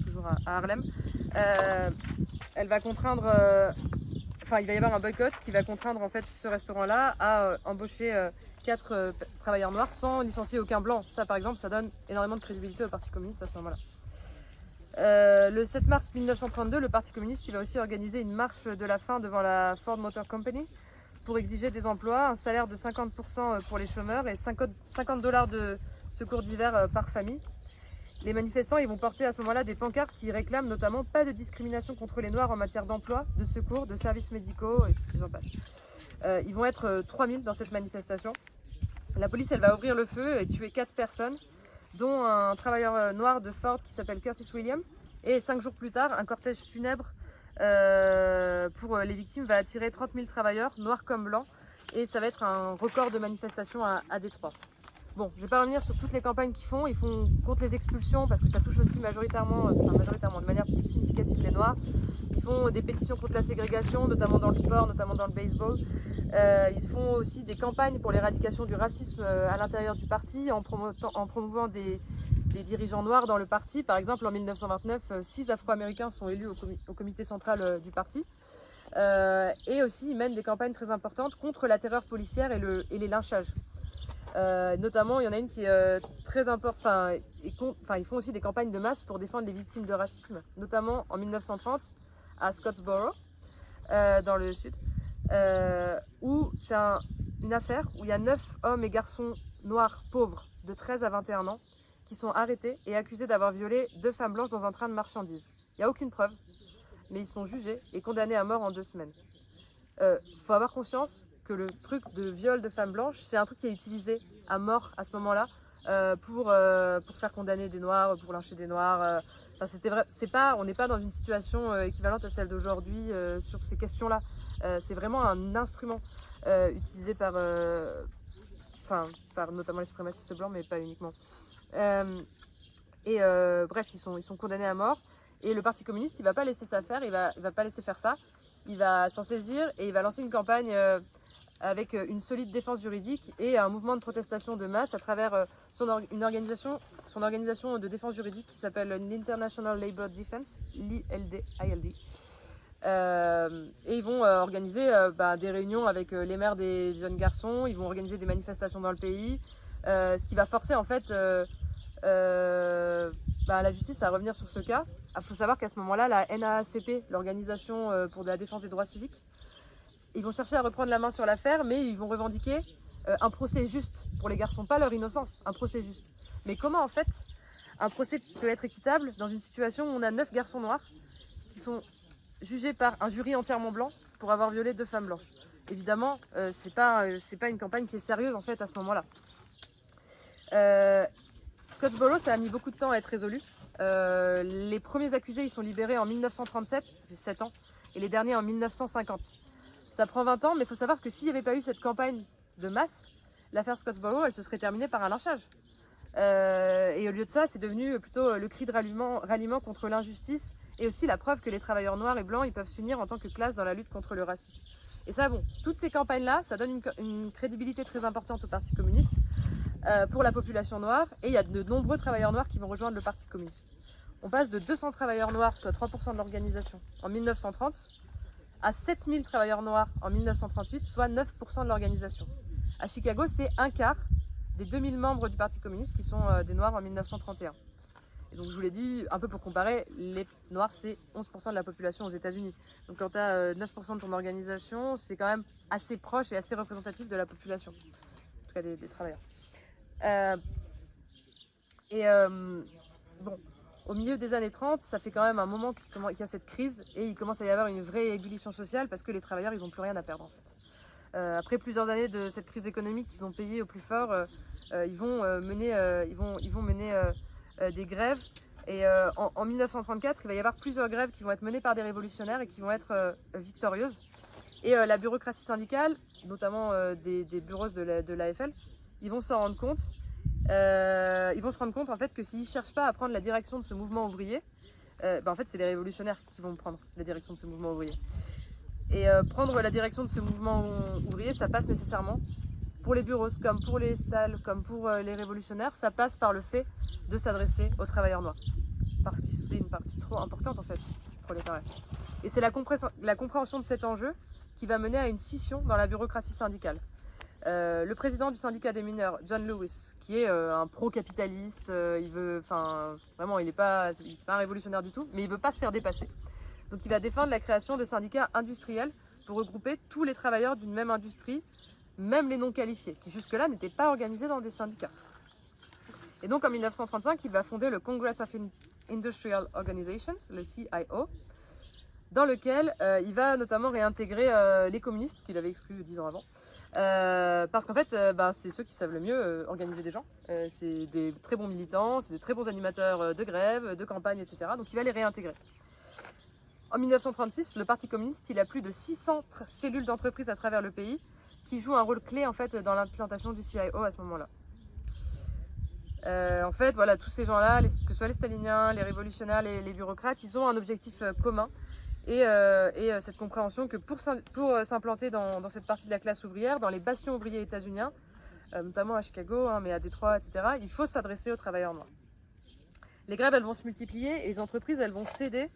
toujours à Harlem, elle va contraindre, il va y avoir un boycott qui va contraindre en fait ce restaurant-là à embaucher 4 travailleurs noirs sans licencier aucun blanc. Ça, par exemple, ça donne énormément de crédibilité au Parti communiste à ce moment-là. Le 7 mars 1932, le Parti communiste il va aussi organiser une marche de la faim devant la Ford Motor Company pour exiger des emplois, un salaire de 50% pour les chômeurs et $50 de secours d'hiver par famille. Les manifestants ils vont porter à ce moment-là des pancartes qui réclament notamment pas de discrimination contre les Noirs en matière d'emploi, de secours, de services médicaux et j'en passe. Ils vont être 3000 dans cette manifestation. La police elle va ouvrir le feu et tuer 4 personnes, dont un travailleur noir de Ford qui s'appelle Curtis Williams. Et 5 jours plus tard, un cortège funèbre pour les victimes va attirer 30 000 travailleurs, noirs comme blancs. Et ça va être un record de manifestations à Détroit. Bon, je ne vais pas revenir sur toutes les campagnes qu'ils font. Ils font contre les expulsions parce que ça touche aussi majoritairement, de manière plus significative les Noirs. Ils font des pétitions contre la ségrégation, notamment dans le sport, notamment dans le baseball. Ils font aussi des campagnes pour l'éradication du racisme à l'intérieur du parti en promouvant des dirigeants noirs dans le parti. Par exemple, en 1929, 6 Afro-Américains sont élus au comité central du parti. Et aussi, ils mènent des campagnes très importantes contre la terreur policière et les lynchages. Notamment, il y en a une qui est très importante. Ils font aussi des campagnes de masse pour défendre les victimes de racisme, notamment en 1930 à Scottsboro, dans le sud, où c'est une affaire où il y a 9 hommes et garçons noirs pauvres de 13 à 21 ans qui sont arrêtés et accusés d'avoir violé 2 femmes blanches dans un train de marchandises. Il n'y a aucune preuve, mais ils sont jugés et condamnés à mort en 2 semaines. Faut avoir conscience que le truc de viol de femmes blanches, c'est un truc qui est utilisé à mort à ce moment-là pour faire condamner des Noirs, pour lyncher des Noirs. On n'est pas dans une situation équivalente à celle d'aujourd'hui sur ces questions-là. C'est vraiment un instrument utilisé par notamment les suprémacistes blancs, mais pas uniquement. Bref, ils sont condamnés à mort. Et le Parti communiste, il va pas laisser ça faire, il va pas laisser faire ça. Il va s'en saisir et il va lancer une campagne avec une solide défense juridique et un mouvement de protestation de masse à travers son organisation de défense juridique qui s'appelle l'International Labour Defense, l'ILD. Et ils vont organiser des réunions avec les maires des jeunes garçons, ils vont organiser des manifestations dans le pays, ce qui va forcer en fait la justice à revenir sur ce cas. Il faut savoir qu'à ce moment-là, la NAACP, l'organisation pour la défense des droits civiques, ils vont chercher à reprendre la main sur l'affaire, mais ils vont revendiquer un procès juste pour les garçons, pas leur innocence, un procès juste. Mais comment en fait un procès peut être équitable dans une situation où on a 9 garçons noirs qui sont jugés par un jury entièrement blanc pour avoir violé 2 femmes blanches? Évidemment, c'est pas une campagne qui est sérieuse en fait à ce moment-là. Scottsboro, ça a mis beaucoup de temps à être résolu. Les premiers accusés, ils sont libérés en 1937, ça fait 7 ans, et les derniers en 1950. Ça prend 20 ans, mais il faut savoir que s'il n'y avait pas eu cette campagne de masse, l'affaire Scottsboro, elle se serait terminée par un lynchage. Et au lieu de ça, c'est devenu plutôt le cri de ralliement contre l'injustice et aussi la preuve que les travailleurs noirs et blancs, ils peuvent s'unir en tant que classe dans la lutte contre le racisme. Et ça, bon, toutes ces campagnes-là, ça donne une crédibilité très importante au Parti communiste pour la population noire, et il y a de nombreux travailleurs noirs qui vont rejoindre le Parti communiste. On passe de 200 travailleurs noirs, soit 3% de l'organisation, en 1930, à 7000 travailleurs noirs en 1938, soit 9% de l'organisation. À Chicago, c'est un quart des 2000 membres du Parti communiste qui sont des Noirs en 1931. Et donc je vous l'ai dit, un peu pour comparer, les Noirs c'est 11% de la population aux États-Unis. Donc quand tu as 9% de ton organisation, c'est quand même assez proche et assez représentatif de la population, en tout cas des travailleurs. Bon, au milieu des années 30, ça fait quand même un moment qu'il y a cette crise et il commence à y avoir une vraie ébullition sociale parce que les travailleurs, ils n'ont plus rien à perdre en fait. Après plusieurs années de cette crise économique qu'ils ont payée au plus fort, ils vont mener des grèves. Et en 1934, il va y avoir plusieurs grèves qui vont être menées par des révolutionnaires et qui vont être victorieuses. Et la bureaucratie syndicale, notamment des bureaux de l'AFL, ils vont s'en rendre compte. Ils vont se rendre compte en fait que s'ils ne cherchent pas à prendre la direction de ce mouvement ouvrier, en fait c'est les révolutionnaires qui vont prendre la direction de ce mouvement ouvrier. Et prendre la direction de ce mouvement ouvrier, ça passe nécessairement, pour les bureaux, comme pour les stalls, comme pour les révolutionnaires, ça passe par le fait de s'adresser aux travailleurs noirs. Parce que c'est une partie trop importante en fait du prolétariat. Et c'est la compréhension de cet enjeu qui va mener à une scission dans la bureaucratie syndicale. Le président du syndicat des mineurs, John Lewis, qui est un pro-capitaliste, vraiment, c'est pas un révolutionnaire du tout, mais il veut pas se faire dépasser. Donc il va défendre la création de syndicats industriels pour regrouper tous les travailleurs d'une même industrie, même les non qualifiés, qui jusque-là n'étaient pas organisés dans des syndicats. Et donc en 1935, il va fonder le Congress of Industrial Organizations, le CIO, dans lequel il va notamment réintégrer les communistes qu'il avait exclus 10 ans avant. Parce qu'en fait, c'est ceux qui savent le mieux organiser des gens. C'est des très bons militants, c'est de très bons animateurs de grève, de campagne, etc. Donc il va les réintégrer. En 1936, le Parti communiste, il a plus de 600 cellules d'entreprise à travers le pays qui jouent un rôle clé en fait dans l'implantation du CIO à ce moment-là. En fait, voilà, tous ces gens-là, que ce soit les staliniens, les révolutionnaires, les bureaucrates, ils ont un objectif commun. Et cette compréhension que pour s'implanter dans cette partie de la classe ouvrière, dans les bastions ouvriers états-uniens, notamment à Chicago, mais à Détroit, etc., il faut s'adresser aux travailleurs noirs. Les grèves, elles vont se multiplier et les entreprises, elles vont céder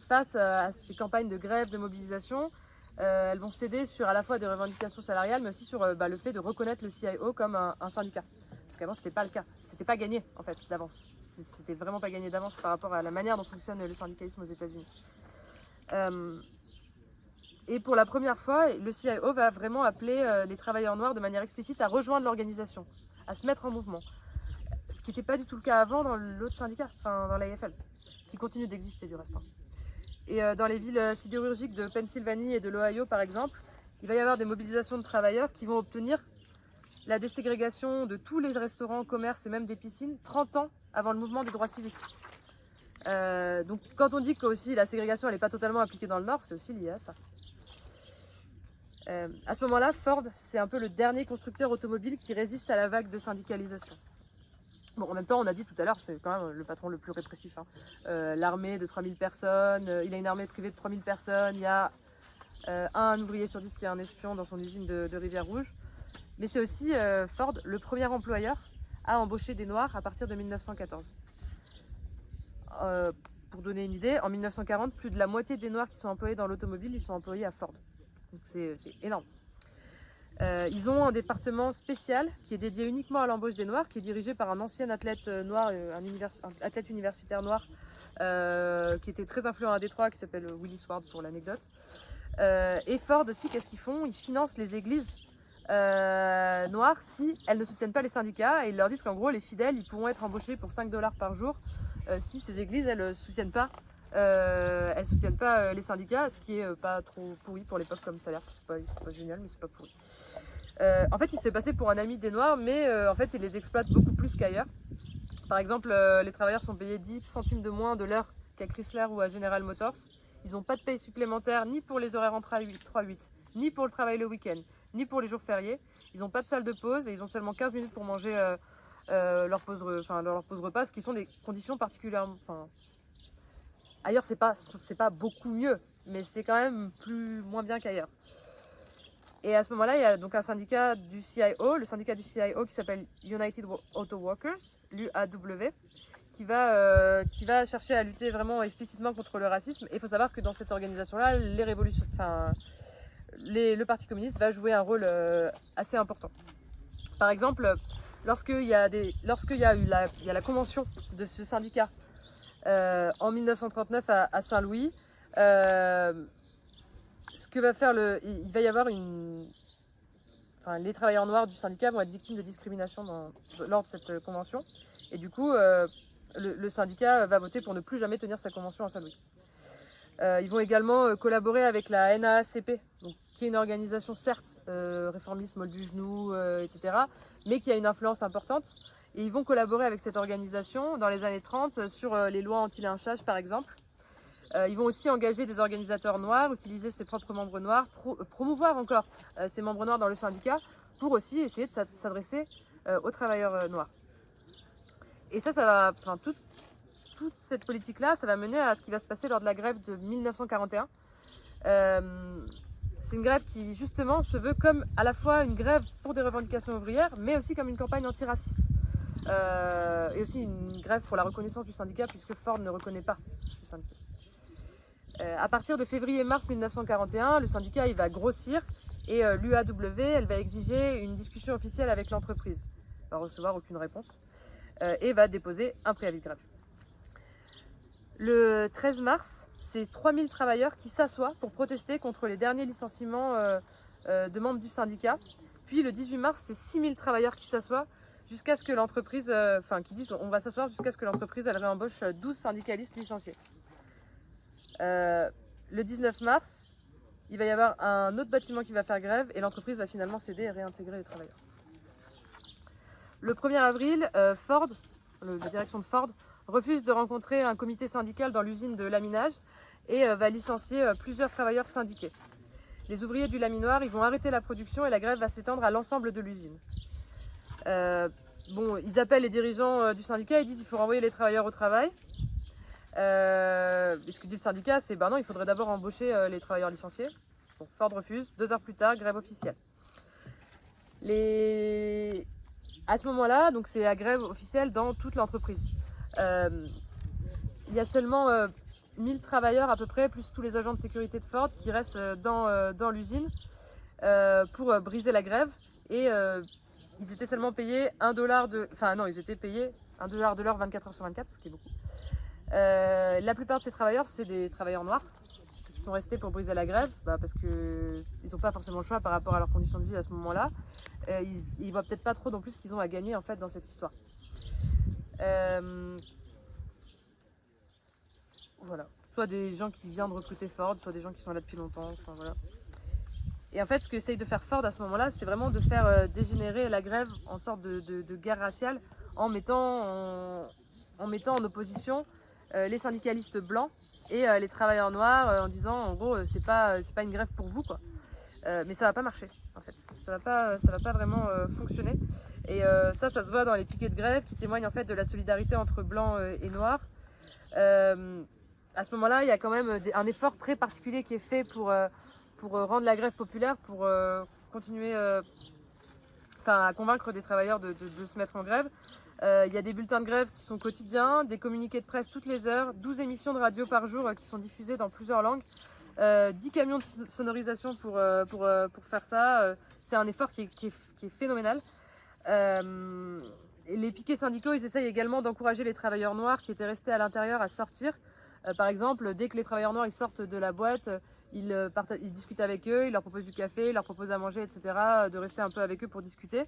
face à ces campagnes de grève, de mobilisation. Elles vont céder sur à la fois des revendications salariales, mais aussi sur le fait de reconnaître le CIO comme un syndicat. Parce qu'avant, c'était pas le cas. C'était pas gagné, en fait, d'avance. C'était vraiment pas gagné d'avance par rapport à la manière dont fonctionne le syndicalisme aux États-Unis. Et pour la première fois, le CIO va vraiment appeler les travailleurs noirs de manière explicite à rejoindre l'organisation, à se mettre en mouvement. Ce qui n'était pas du tout le cas avant dans l'autre syndicat, dans l'AFL, qui continue d'exister du reste. Et dans les villes sidérurgiques de Pennsylvanie et de l'Ohio, par exemple, il va y avoir des mobilisations de travailleurs qui vont obtenir la déségrégation de tous les restaurants, commerces et même des piscines 30 ans avant le mouvement des droits civiques. Donc quand on dit que aussi la ségrégation elle n'est pas totalement appliquée dans le Nord, c'est aussi lié à ça. À ce moment-là, Ford, c'est un peu le dernier constructeur automobile qui résiste à la vague de syndicalisation. Bon, en même temps, on a dit tout à l'heure, c'est quand même le patron le plus répressif. Hein. L'armée de 3000 personnes, il a une armée privée de 3000 personnes, il y a un ouvrier sur 10 qui est un espion dans son usine de Rivière-Rouge. Mais c'est aussi Ford, le premier employeur à embaucher des Noirs à partir de 1914. Pour donner une idée, en 1940, plus de la moitié des Noirs qui sont employés dans l'automobile, ils sont employés à Ford. Donc c'est énorme. Ils ont un département spécial qui est dédié uniquement à l'embauche des Noirs, qui est dirigé par un ancien athlète noir, un athlète universitaire noir, qui était très influent à Détroit, qui s'appelle Willis Ward pour l'anecdote. Et Ford aussi, qu'est-ce qu'ils font? Ils financent les églises noires si elles ne soutiennent pas les syndicats, et ils leur disent qu'en gros les fidèles ils pourront être embauchés pour 5 $ par jour si ces églises elles ne soutiennent pas les syndicats, ce qui est pas trop pourri pour l'époque comme salaire. C'est pas génial, mais c'est pas pourri. En fait, il se fait passer pour un ami des Noirs, mais en fait, il les exploite beaucoup plus qu'ailleurs. Par exemple, les travailleurs sont payés 10 centimes de moins de l'heure qu'à Chrysler ou à General Motors. Ils n'ont pas de paye supplémentaire ni pour les horaires en 3-8, ni pour le travail le week-end, ni pour les jours fériés. Ils n'ont pas de salle de pause et ils ont seulement 15 minutes pour manger leur pause repas, ce qui sont des conditions particulièrement... Ailleurs, c'est pas beaucoup mieux, mais c'est quand même moins bien qu'ailleurs. Et à ce moment-là, il y a donc un syndicat du CIO, le syndicat du CIO qui s'appelle United Auto Workers, l'UAW, qui va chercher à lutter vraiment explicitement contre le racisme. Et il faut savoir que dans cette organisation-là, le Parti communiste va jouer un rôle assez important. Par exemple, lorsqu'il y a la convention de ce syndicat en 1939 à Saint-Louis, ce que va faire il va y avoir les travailleurs noirs du syndicat vont être victimes de discrimination lors de cette convention, et du coup le syndicat va voter pour ne plus jamais tenir sa convention à Saint-Louis. Ils vont également collaborer avec la NAACP, donc, qui est une organisation certes réformiste, molle du genou, etc., mais qui a une influence importante. Et ils vont collaborer avec cette organisation dans les années 30 sur les lois anti-lynchage par exemple. Ils vont aussi engager des organisateurs noirs, utiliser ses propres membres noirs, promouvoir encore ces membres noirs dans le syndicat pour aussi essayer de s'adresser aux travailleurs noirs. Et toute cette politique-là, ça va mener à ce qui va se passer lors de la grève de 1941. C'est une grève qui justement se veut comme à la fois une grève pour des revendications ouvrières, mais aussi comme une campagne antiraciste. Et aussi une grève pour la reconnaissance du syndicat, puisque Ford ne reconnaît pas le syndicat. À partir de février-mars 1941, le syndicat il va grossir et l'UAW elle va exiger une discussion officielle avec l'entreprise. Elle va recevoir aucune réponse et va déposer un préavis de grève. Le 13 mars, c'est 3000 travailleurs qui s'assoient pour protester contre les derniers licenciements de membres du syndicat. Puis le 18 mars, c'est 6000 travailleurs qui s'assoient jusqu'à ce que l'entreprise, qui disent on va s'asseoir jusqu'à ce que l'entreprise elle réembauche 12 syndicalistes licenciés. Le 19 mars, il va y avoir un autre bâtiment qui va faire grève et l'entreprise va finalement céder et réintégrer les travailleurs. Le 1er avril, Ford, la direction de Ford, refuse de rencontrer un comité syndical dans l'usine de laminage et va licencier plusieurs travailleurs syndiqués. Les ouvriers du laminoir ils vont arrêter la production et la grève va s'étendre à l'ensemble de l'usine. Ils appellent les dirigeants du syndicat et disent qu'il faut renvoyer les travailleurs au travail. Ce que dit le syndicat, c'est non, il faudrait d'abord embaucher les travailleurs licenciés. Bon, Ford refuse. 2 heures plus tard, grève officielle. À ce moment-là, donc c'est la grève officielle dans toute l'entreprise. Il y a seulement 1000 travailleurs à peu près, plus tous les agents de sécurité de Ford qui restent dans l'usine pour briser la grève. Et ils étaient seulement payés ils étaient payés $1 de l'heure 24 heures sur 24, ce qui est beaucoup. La plupart de ces travailleurs, c'est des travailleurs noirs, ceux qui sont restés pour briser la grève, parce qu'ils n'ont pas forcément le choix par rapport à leurs conditions de vie à ce moment-là. Ils ne voient peut-être pas trop non plus ce qu'ils ont à gagner en fait dans cette histoire. Voilà. Soit des gens qui viennent de recruter Ford, soit des gens qui sont là depuis longtemps. Enfin, voilà. Et en fait, ce qu'essaye de faire Ford à ce moment-là, c'est vraiment de faire dégénérer la grève en sorte de guerre raciale en mettant en opposition les syndicalistes blancs et les travailleurs noirs en disant en gros c'est pas une grève pour vous quoi. Mais ça va pas marcher en fait, ça va pas vraiment fonctionner. Et ça se voit dans les piquets de grève qui témoignent en fait de la solidarité entre blancs et noirs. À ce moment-là, il y a quand même un effort très particulier qui est fait pour rendre la grève populaire, pour continuer à convaincre des travailleurs de se mettre en grève. Il y a des bulletins de grève qui sont quotidiens, des communiqués de presse toutes les heures, 12 émissions de radio par jour qui sont diffusées dans plusieurs langues, 10 camions de sonorisation pour faire ça. C'est un effort qui est phénoménal. Les piquets syndicaux, ils essayent également d'encourager les travailleurs noirs qui étaient restés à l'intérieur à sortir. Par exemple, dès que les travailleurs noirs ils sortent de la boîte, ils discutent avec eux, ils leur proposent du café, ils leur proposent à manger, etc., de rester un peu avec eux pour discuter.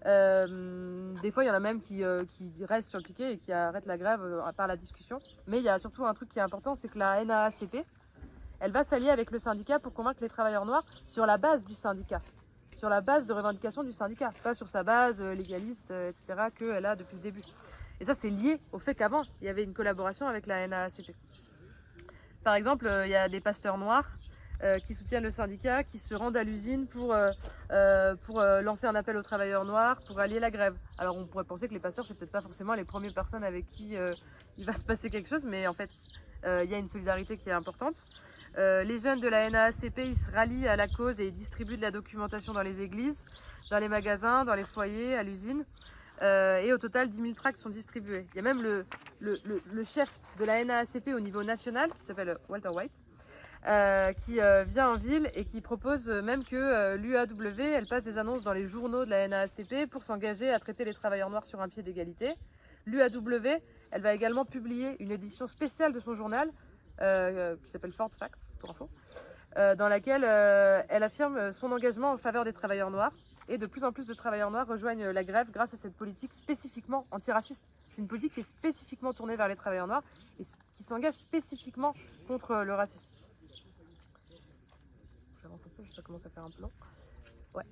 Des fois, il y en a même qui restent sur le piquet et qui arrêtent la grève par la discussion. Mais il y a surtout un truc qui est important, c'est que la NAACP, elle va s'allier avec le syndicat pour convaincre les travailleurs noirs sur la base du syndicat, sur la base de revendication du syndicat, pas sur sa base légaliste, etc., qu'elle a depuis le début. Et ça, c'est lié au fait qu'avant, il y avait une collaboration avec la NAACP. Par exemple, il y a des pasteurs noirs qui soutiennent le syndicat, qui se rendent à l'usine pour lancer un appel aux travailleurs noirs, pour allier la grève. Alors on pourrait penser que les pasteurs, c'est peut-être pas forcément les premières personnes avec qui il va se passer quelque chose, mais en fait, il y a une solidarité qui est importante. Les jeunes de la NAACP, ils se rallient à la cause et ils distribuent de la documentation dans les églises, dans les magasins, dans les foyers, à l'usine. Et au total, 10 000 tracts sont distribués. Il y a même le chef de la NAACP au niveau national, qui s'appelle Walter White, qui vient en ville et qui propose même que l'UAW, elle passe des annonces dans les journaux de la NAACP pour s'engager à traiter les travailleurs noirs sur un pied d'égalité. L'UAW, elle va également publier une édition spéciale de son journal, qui s'appelle Ford Facts, pour info, dans laquelle elle affirme son engagement en faveur des travailleurs noirs. Et de plus en plus de travailleurs noirs rejoignent la grève grâce à cette politique spécifiquement antiraciste. C'est une politique qui est spécifiquement tournée vers les travailleurs noirs et qui s'engage spécifiquement contre le racisme. J'avance un peu, ça commence à faire un peu long. Ouais.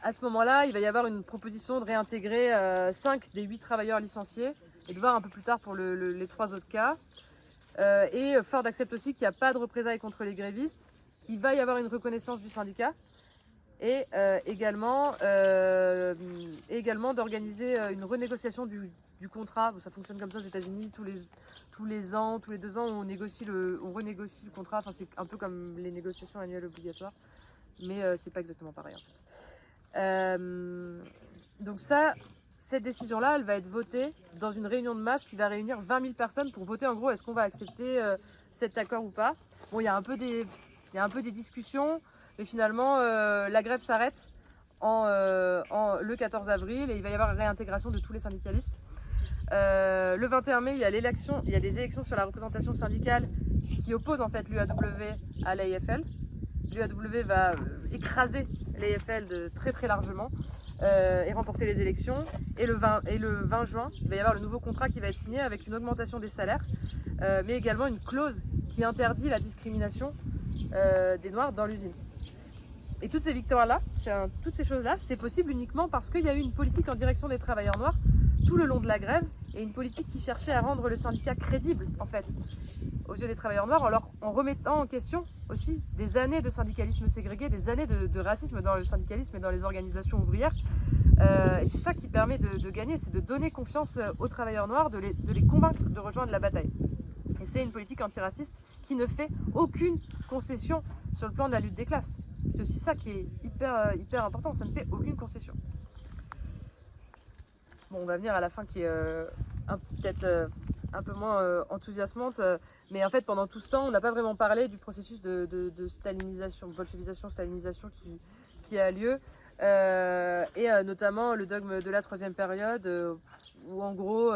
À ce moment-là, il va y avoir une proposition de réintégrer 5 des 8 travailleurs licenciés et de voir un peu plus tard pour les 3 autres cas. Et Ford accepte aussi qu'il n'y a pas de représailles contre les grévistes, qu'il va y avoir une reconnaissance du syndicat et également d'organiser une renégociation du contrat. Ça fonctionne comme ça aux États-Unis, tous les ans, tous les 2 ans, on renégocie le contrat. Enfin, c'est un peu comme les négociations annuelles obligatoires, mais c'est pas exactement pareil en fait. Donc cette décision-là, elle va être votée dans une réunion de masse qui va réunir 20 000 personnes pour voter en gros est-ce qu'on va accepter cet accord ou pas. Bon, il y a un peu des discussions, mais finalement la grève s'arrête le 14 avril et il va y avoir une réintégration de tous les syndicalistes. Le 21 mai, il y a des élections sur la représentation syndicale qui opposent en fait l'UAW à l'AFL. L'UAW va écraser l'AFL de très très largement et remporter les élections. Et le 20 juin, il va y avoir le nouveau contrat qui va être signé avec une augmentation des salaires, mais également une clause qui interdit la discrimination des Noirs dans l'usine. Et toutes ces victoires-là, toutes ces choses-là, c'est possible uniquement parce qu'il y a eu une politique en direction des travailleurs noirs tout le long de la grève et une politique qui cherchait à rendre le syndicat crédible en fait aux yeux des travailleurs noirs en remettant en question aussi des années de syndicalisme ségrégué, des années de racisme dans le syndicalisme et dans les organisations ouvrières. Et c'est ça qui permet de gagner, c'est de donner confiance aux travailleurs noirs, de les convaincre de rejoindre la bataille. Et c'est une politique antiraciste qui ne fait aucune concession sur le plan de la lutte des classes. C'est aussi ça qui est hyper important, ça ne fait aucune concession. Bon, on va venir à la fin qui est peut-être un peu moins enthousiasmante, mais en fait pendant tout ce temps on n'a pas vraiment parlé du processus de stalinisation, bolchevisation, stalinisation qui a lieu, et notamment le dogme de la troisième période, où en gros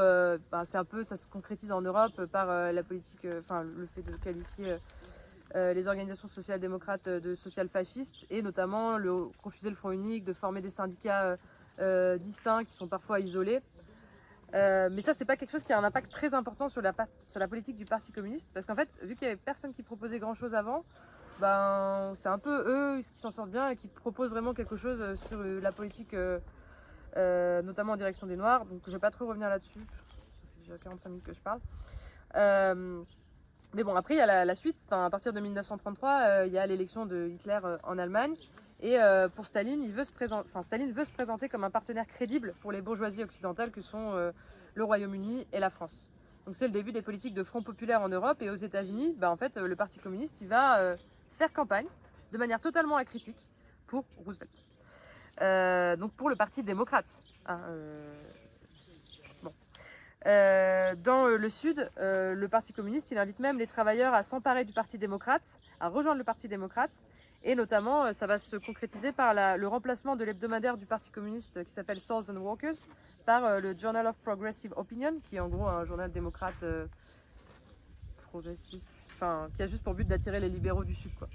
c'est un peu, ça se concrétise en Europe par la politique, le fait de qualifier les organisations social-démocrates de social-fascistes et notamment refuser le front unique, de former des syndicats distincts qui sont parfois isolés. Mais ça, c'est pas quelque chose qui a un impact très important sur la politique du Parti communiste, parce qu'en fait, vu qu'il y avait personne qui proposait grand chose avant, ben, c'est un peu eux qui s'en sortent bien et qui proposent vraiment quelque chose sur la politique, notamment en direction des Noirs. Donc je vais pas trop revenir là-dessus. Ça fait déjà 45 minutes que je parle. Mais bon, après, il y a la suite. Enfin, à partir de 1933, il y a l'élection de Hitler en Allemagne. Et pour Staline, Staline veut se présenter comme un partenaire crédible pour les bourgeoisies occidentales que sont le Royaume-Uni et la France. Donc c'est le début des politiques de front populaire en Europe. Et aux États-Unis, bah, en fait, le Parti communiste, il va faire campagne de manière totalement acritique pour Roosevelt. Donc pour le Parti démocrate. Hein, bon. Dans le Sud, le Parti communiste, il invite même les travailleurs à s'emparer du Parti démocrate, à rejoindre le Parti démocrate. Et notamment, ça va se concrétiser par le remplacement de l'hebdomadaire du Parti communiste qui s'appelle Swords and Workers par le Journal of Progressive Opinion, qui est en gros un journal démocrate progressiste, enfin, qui a juste pour but d'attirer les libéraux du Sud, quoi.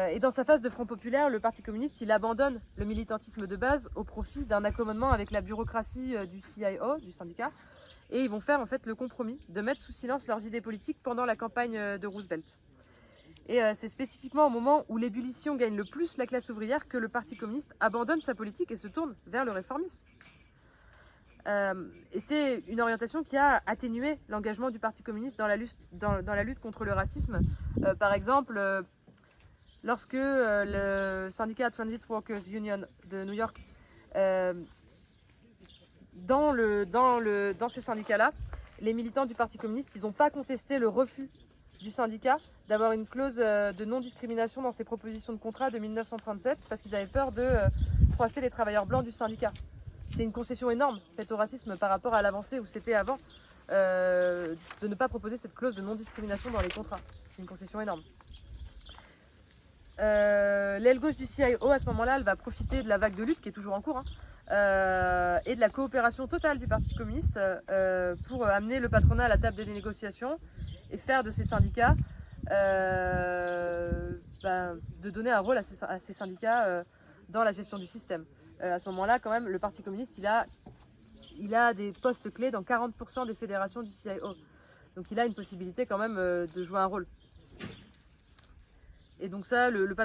Et dans sa phase de Front populaire, le Parti communiste, il abandonne le militantisme de base au profit d'un accommodement avec la bureaucratie du CIO, du syndicat, et ils vont faire en fait le compromis de mettre sous silence leurs idées politiques pendant la campagne de Roosevelt. Et c'est spécifiquement au moment où l'ébullition gagne le plus la classe ouvrière que le Parti communiste abandonne sa politique et se tourne vers le réformisme. Et c'est une orientation qui a atténué l'engagement du Parti communiste dans la lutte contre le racisme. Par exemple, lorsque le syndicat Transit Workers Union de New York, dans ce syndicat-là, les militants du Parti communiste, ils n'ont pas contesté le refus du syndicat d'avoir une clause de non-discrimination dans ses propositions de contrat de 1937 parce qu'ils avaient peur de froisser les travailleurs blancs du syndicat. C'est une concession énorme faite au racisme par rapport à l'avancée où c'était avant de ne pas proposer cette clause de non-discrimination dans les contrats. C'est une concession énorme. L'aile gauche du CIO à ce moment-là, elle va profiter de la vague de lutte qui est toujours en cours et de la coopération totale du Parti communiste pour amener le patronat à la table des négociations et faire de ces syndicats, de donner un rôle à ces syndicats dans la gestion du système. À ce moment-là, quand même, le Parti communiste, il a des postes clés dans 40% des fédérations du CIO. Donc il a une possibilité quand même de jouer un rôle. Et donc ça, le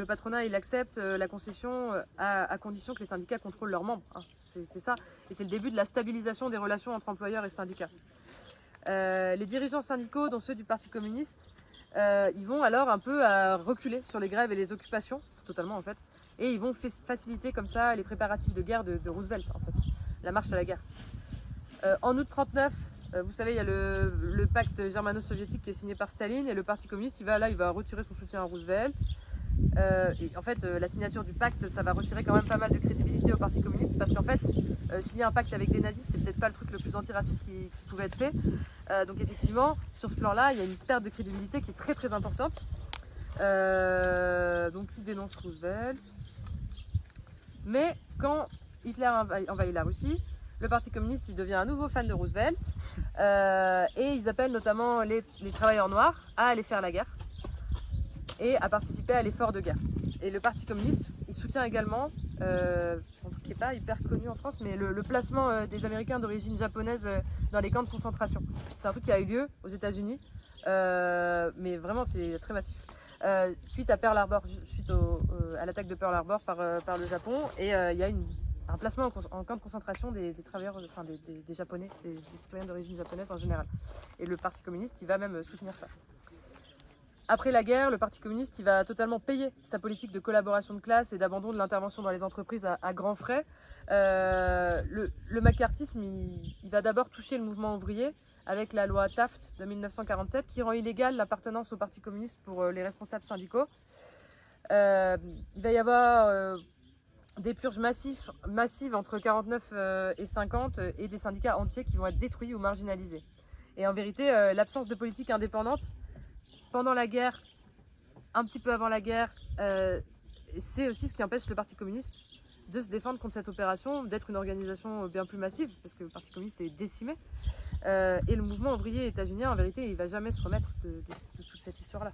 patronat, il accepte la concession à condition que les syndicats contrôlent leurs membres. Hein. C'est ça. Et c'est le début de la stabilisation des relations entre employeurs et syndicats. Les dirigeants syndicaux, dont ceux du Parti communiste, ils vont alors un peu reculer sur les grèves et les occupations, totalement en fait. Et ils vont faciliter comme ça les préparatifs de guerre de Roosevelt, en fait, la marche à la guerre. En août 1939, vous savez, il y a le pacte germano-soviétique qui est signé par Staline et le Parti communiste, il va retirer son soutien à Roosevelt. Et en fait, la signature du pacte, ça va retirer quand même pas mal de crédibilité au Parti communiste parce qu'en fait, signer un pacte avec des nazis, c'est peut-être pas le truc le plus antiraciste qui pouvait être fait. Donc effectivement, sur ce plan-là, il y a une perte de crédibilité qui est très très importante. Donc il dénonce Roosevelt. Mais quand Hitler envahit la Russie, le Parti communiste il devient un nouveau fan de Roosevelt et ils appellent notamment les travailleurs noirs à aller faire la guerre et à participer à l'effort de guerre. Et le Parti communiste, il soutient également, c'est un truc qui n'est pas hyper connu en France, mais le placement des Américains d'origine japonaise dans les camps de concentration. C'est un truc qui a eu lieu aux États-Unis, mais vraiment c'est très massif. Suite à Pearl Harbor, suite à l'attaque de Pearl Harbor par le Japon, et il y a un placement en camp de concentration des travailleurs, enfin des Japonais, des citoyens d'origine japonaise en général. Et le Parti communiste, il va même soutenir ça. Après la guerre, le Parti communiste il va totalement payer sa politique de collaboration de classe et d'abandon de l'intervention dans les entreprises à grands frais. Le macartisme, il va d'abord toucher le mouvement ouvrier avec la loi Taft de 1947 qui rend illégale l'appartenance au Parti communiste pour les responsables syndicaux. Il va y avoir des purges massives entre 49 et 50 et des syndicats entiers qui vont être détruits ou marginalisés. Et en vérité, l'absence de politique indépendante pendant la guerre, un petit peu avant la guerre, c'est aussi ce qui empêche le Parti communiste de se défendre contre cette opération, d'être une organisation bien plus massive, parce que le Parti communiste est décimé. Et le mouvement ouvrier états-unien, en vérité, il ne va jamais se remettre de toute cette histoire-là.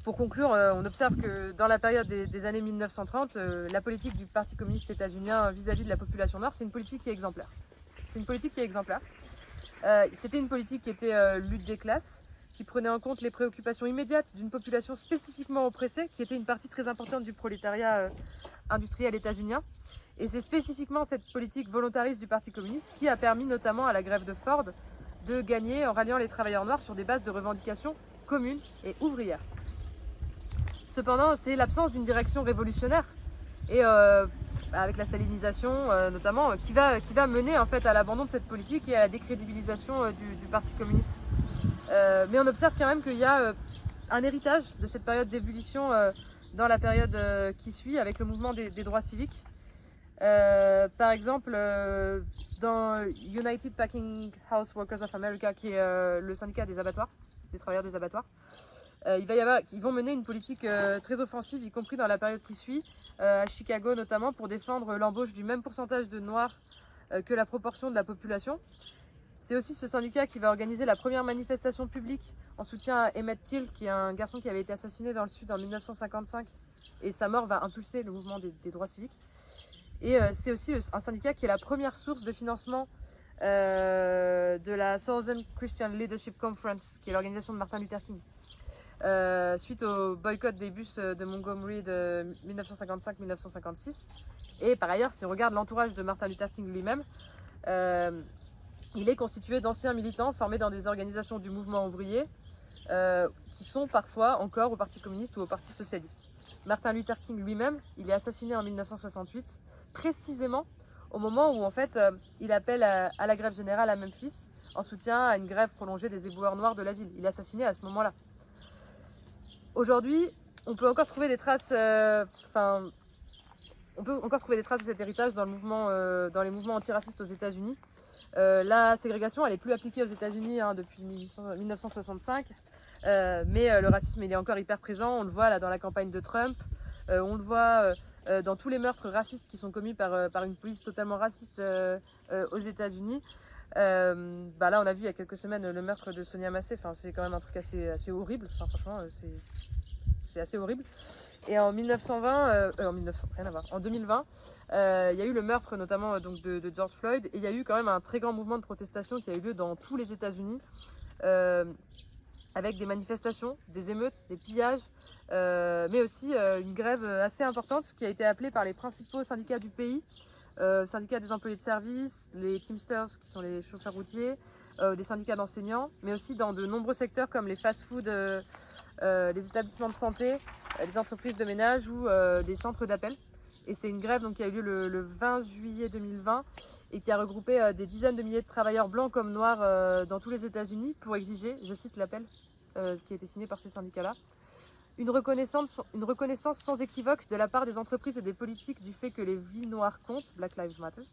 Pour conclure, on observe que dans la période des années 1930, la politique du Parti communiste états-unien vis-à-vis de la population noire, c'est une politique qui est exemplaire. C'est une politique qui est exemplaire. C'était une politique qui était lutte des classes, qui prenait en compte les préoccupations immédiates d'une population spécifiquement oppressée, qui était une partie très importante du prolétariat industriel états-unien. Et c'est spécifiquement cette politique volontariste du Parti communiste qui a permis notamment à la grève de Ford de gagner en ralliant les travailleurs noirs sur des bases de revendications communes et ouvrières. Cependant, c'est l'absence d'une direction révolutionnaire et avec la stalinisation notamment, qui va mener en fait à l'abandon de cette politique et à la décrédibilisation du Parti communiste. Mais on observe quand même qu'il y a un héritage de cette période d'ébullition dans la période qui suit avec le mouvement des droits civiques. Par exemple, dans United Packing House Workers of America, qui est le syndicat des abattoirs, des travailleurs des abattoirs, ils vont mener une politique très offensive, y compris dans la période qui suit, à Chicago notamment, pour défendre l'embauche du même pourcentage de Noirs que la proportion de la population. C'est aussi ce syndicat qui va organiser la première manifestation publique en soutien à Emmett Till, qui est un garçon qui avait été assassiné dans le Sud en 1955, et sa mort va impulser le mouvement des droits civiques. Et c'est aussi un syndicat qui est la première source de financement de la Southern Christian Leadership Conference, qui est l'organisation de Martin Luther King. Suite au boycott des bus de Montgomery de 1955-1956. Et par ailleurs, si on regarde l'entourage de Martin Luther King lui-même, il est constitué d'anciens militants formés dans des organisations du mouvement ouvrier qui sont parfois encore au Parti communiste ou au Parti socialiste. Martin Luther King lui-même, il est assassiné en 1968, précisément au moment où en fait il appelle à la grève générale à Memphis en soutien à une grève prolongée des éboueurs noirs de la ville. Il est assassiné à ce moment-là. Aujourd'hui, on peut encore trouver des traces, de cet héritage dans les mouvements antiracistes aux États-Unis. La ségrégation, elle est plus appliquée aux États-Unis depuis 1965, mais le racisme, il est encore hyper présent. On le voit là dans la campagne de Trump, on le voit dans tous les meurtres racistes qui sont commis par une police totalement raciste aux États-Unis. Là, on a vu il y a quelques semaines le meurtre de Sonia Massey. C'est quand même un truc assez horrible. Franchement, c'est assez horrible. Et en 2020, il y a eu le meurtre notamment de George Floyd, et il y a eu quand même un très grand mouvement de protestation qui a eu lieu dans tous les États-Unis, avec des manifestations, des émeutes, des pillages, mais aussi une grève assez importante qui a été appelée par les principaux syndicats du pays, syndicats des employés de service, les Teamsters qui sont les chauffeurs routiers, des syndicats d'enseignants, mais aussi dans de nombreux secteurs comme les fast-food, les établissements de santé, les entreprises de ménage ou des centres d'appel. Et c'est une grève qui a eu lieu le 20 juillet 2020 et qui a regroupé des dizaines de milliers de travailleurs blancs comme noirs dans tous les États-Unis pour exiger, je cite l'appel qui a été signé par ces syndicats-là, une reconnaissance sans équivoque de la part des entreprises et des politiques du fait que les vies noires comptent, Black Lives Matter,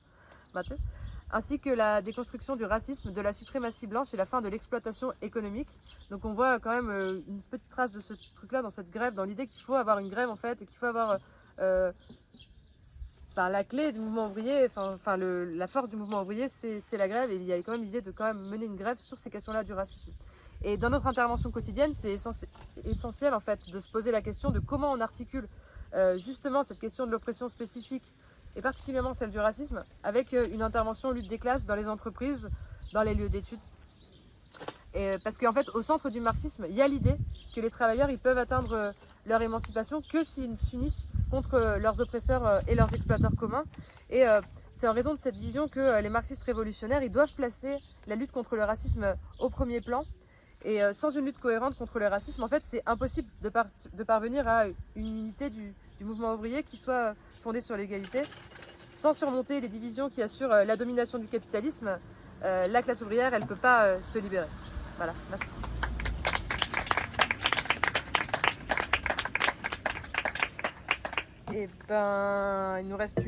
ainsi que la déconstruction du racisme, de la suprématie blanche et la fin de l'exploitation économique. Donc on voit quand même une petite trace de ce truc-là dans cette grève, dans l'idée qu'il faut avoir une grève en fait, et qu'il faut avoir la clé du mouvement ouvrier, la force du mouvement ouvrier, c'est la grève, et il y a quand même l'idée de quand même mener une grève sur ces questions-là du racisme. Et dans notre intervention quotidienne, c'est essentiel en fait de se poser la question de comment on articule justement cette question de l'oppression spécifique, et particulièrement celle du racisme, avec une intervention lutte des classes dans les entreprises, dans les lieux d'études. Parce qu'en fait, au centre du marxisme, il y a l'idée que les travailleurs ils peuvent atteindre leur émancipation que s'ils s'unissent contre leurs oppresseurs et leurs exploiteurs communs. Et c'est en raison de cette vision que les marxistes révolutionnaires ils doivent placer la lutte contre le racisme au premier plan. Et sans une lutte cohérente contre le racisme, en fait, c'est impossible de parvenir à une unité du mouvement ouvrier qui soit fondée sur l'égalité. Sans surmonter les divisions qui assurent la domination du capitalisme, la classe ouvrière, elle ne peut pas se libérer. Voilà, merci. Et il nous reste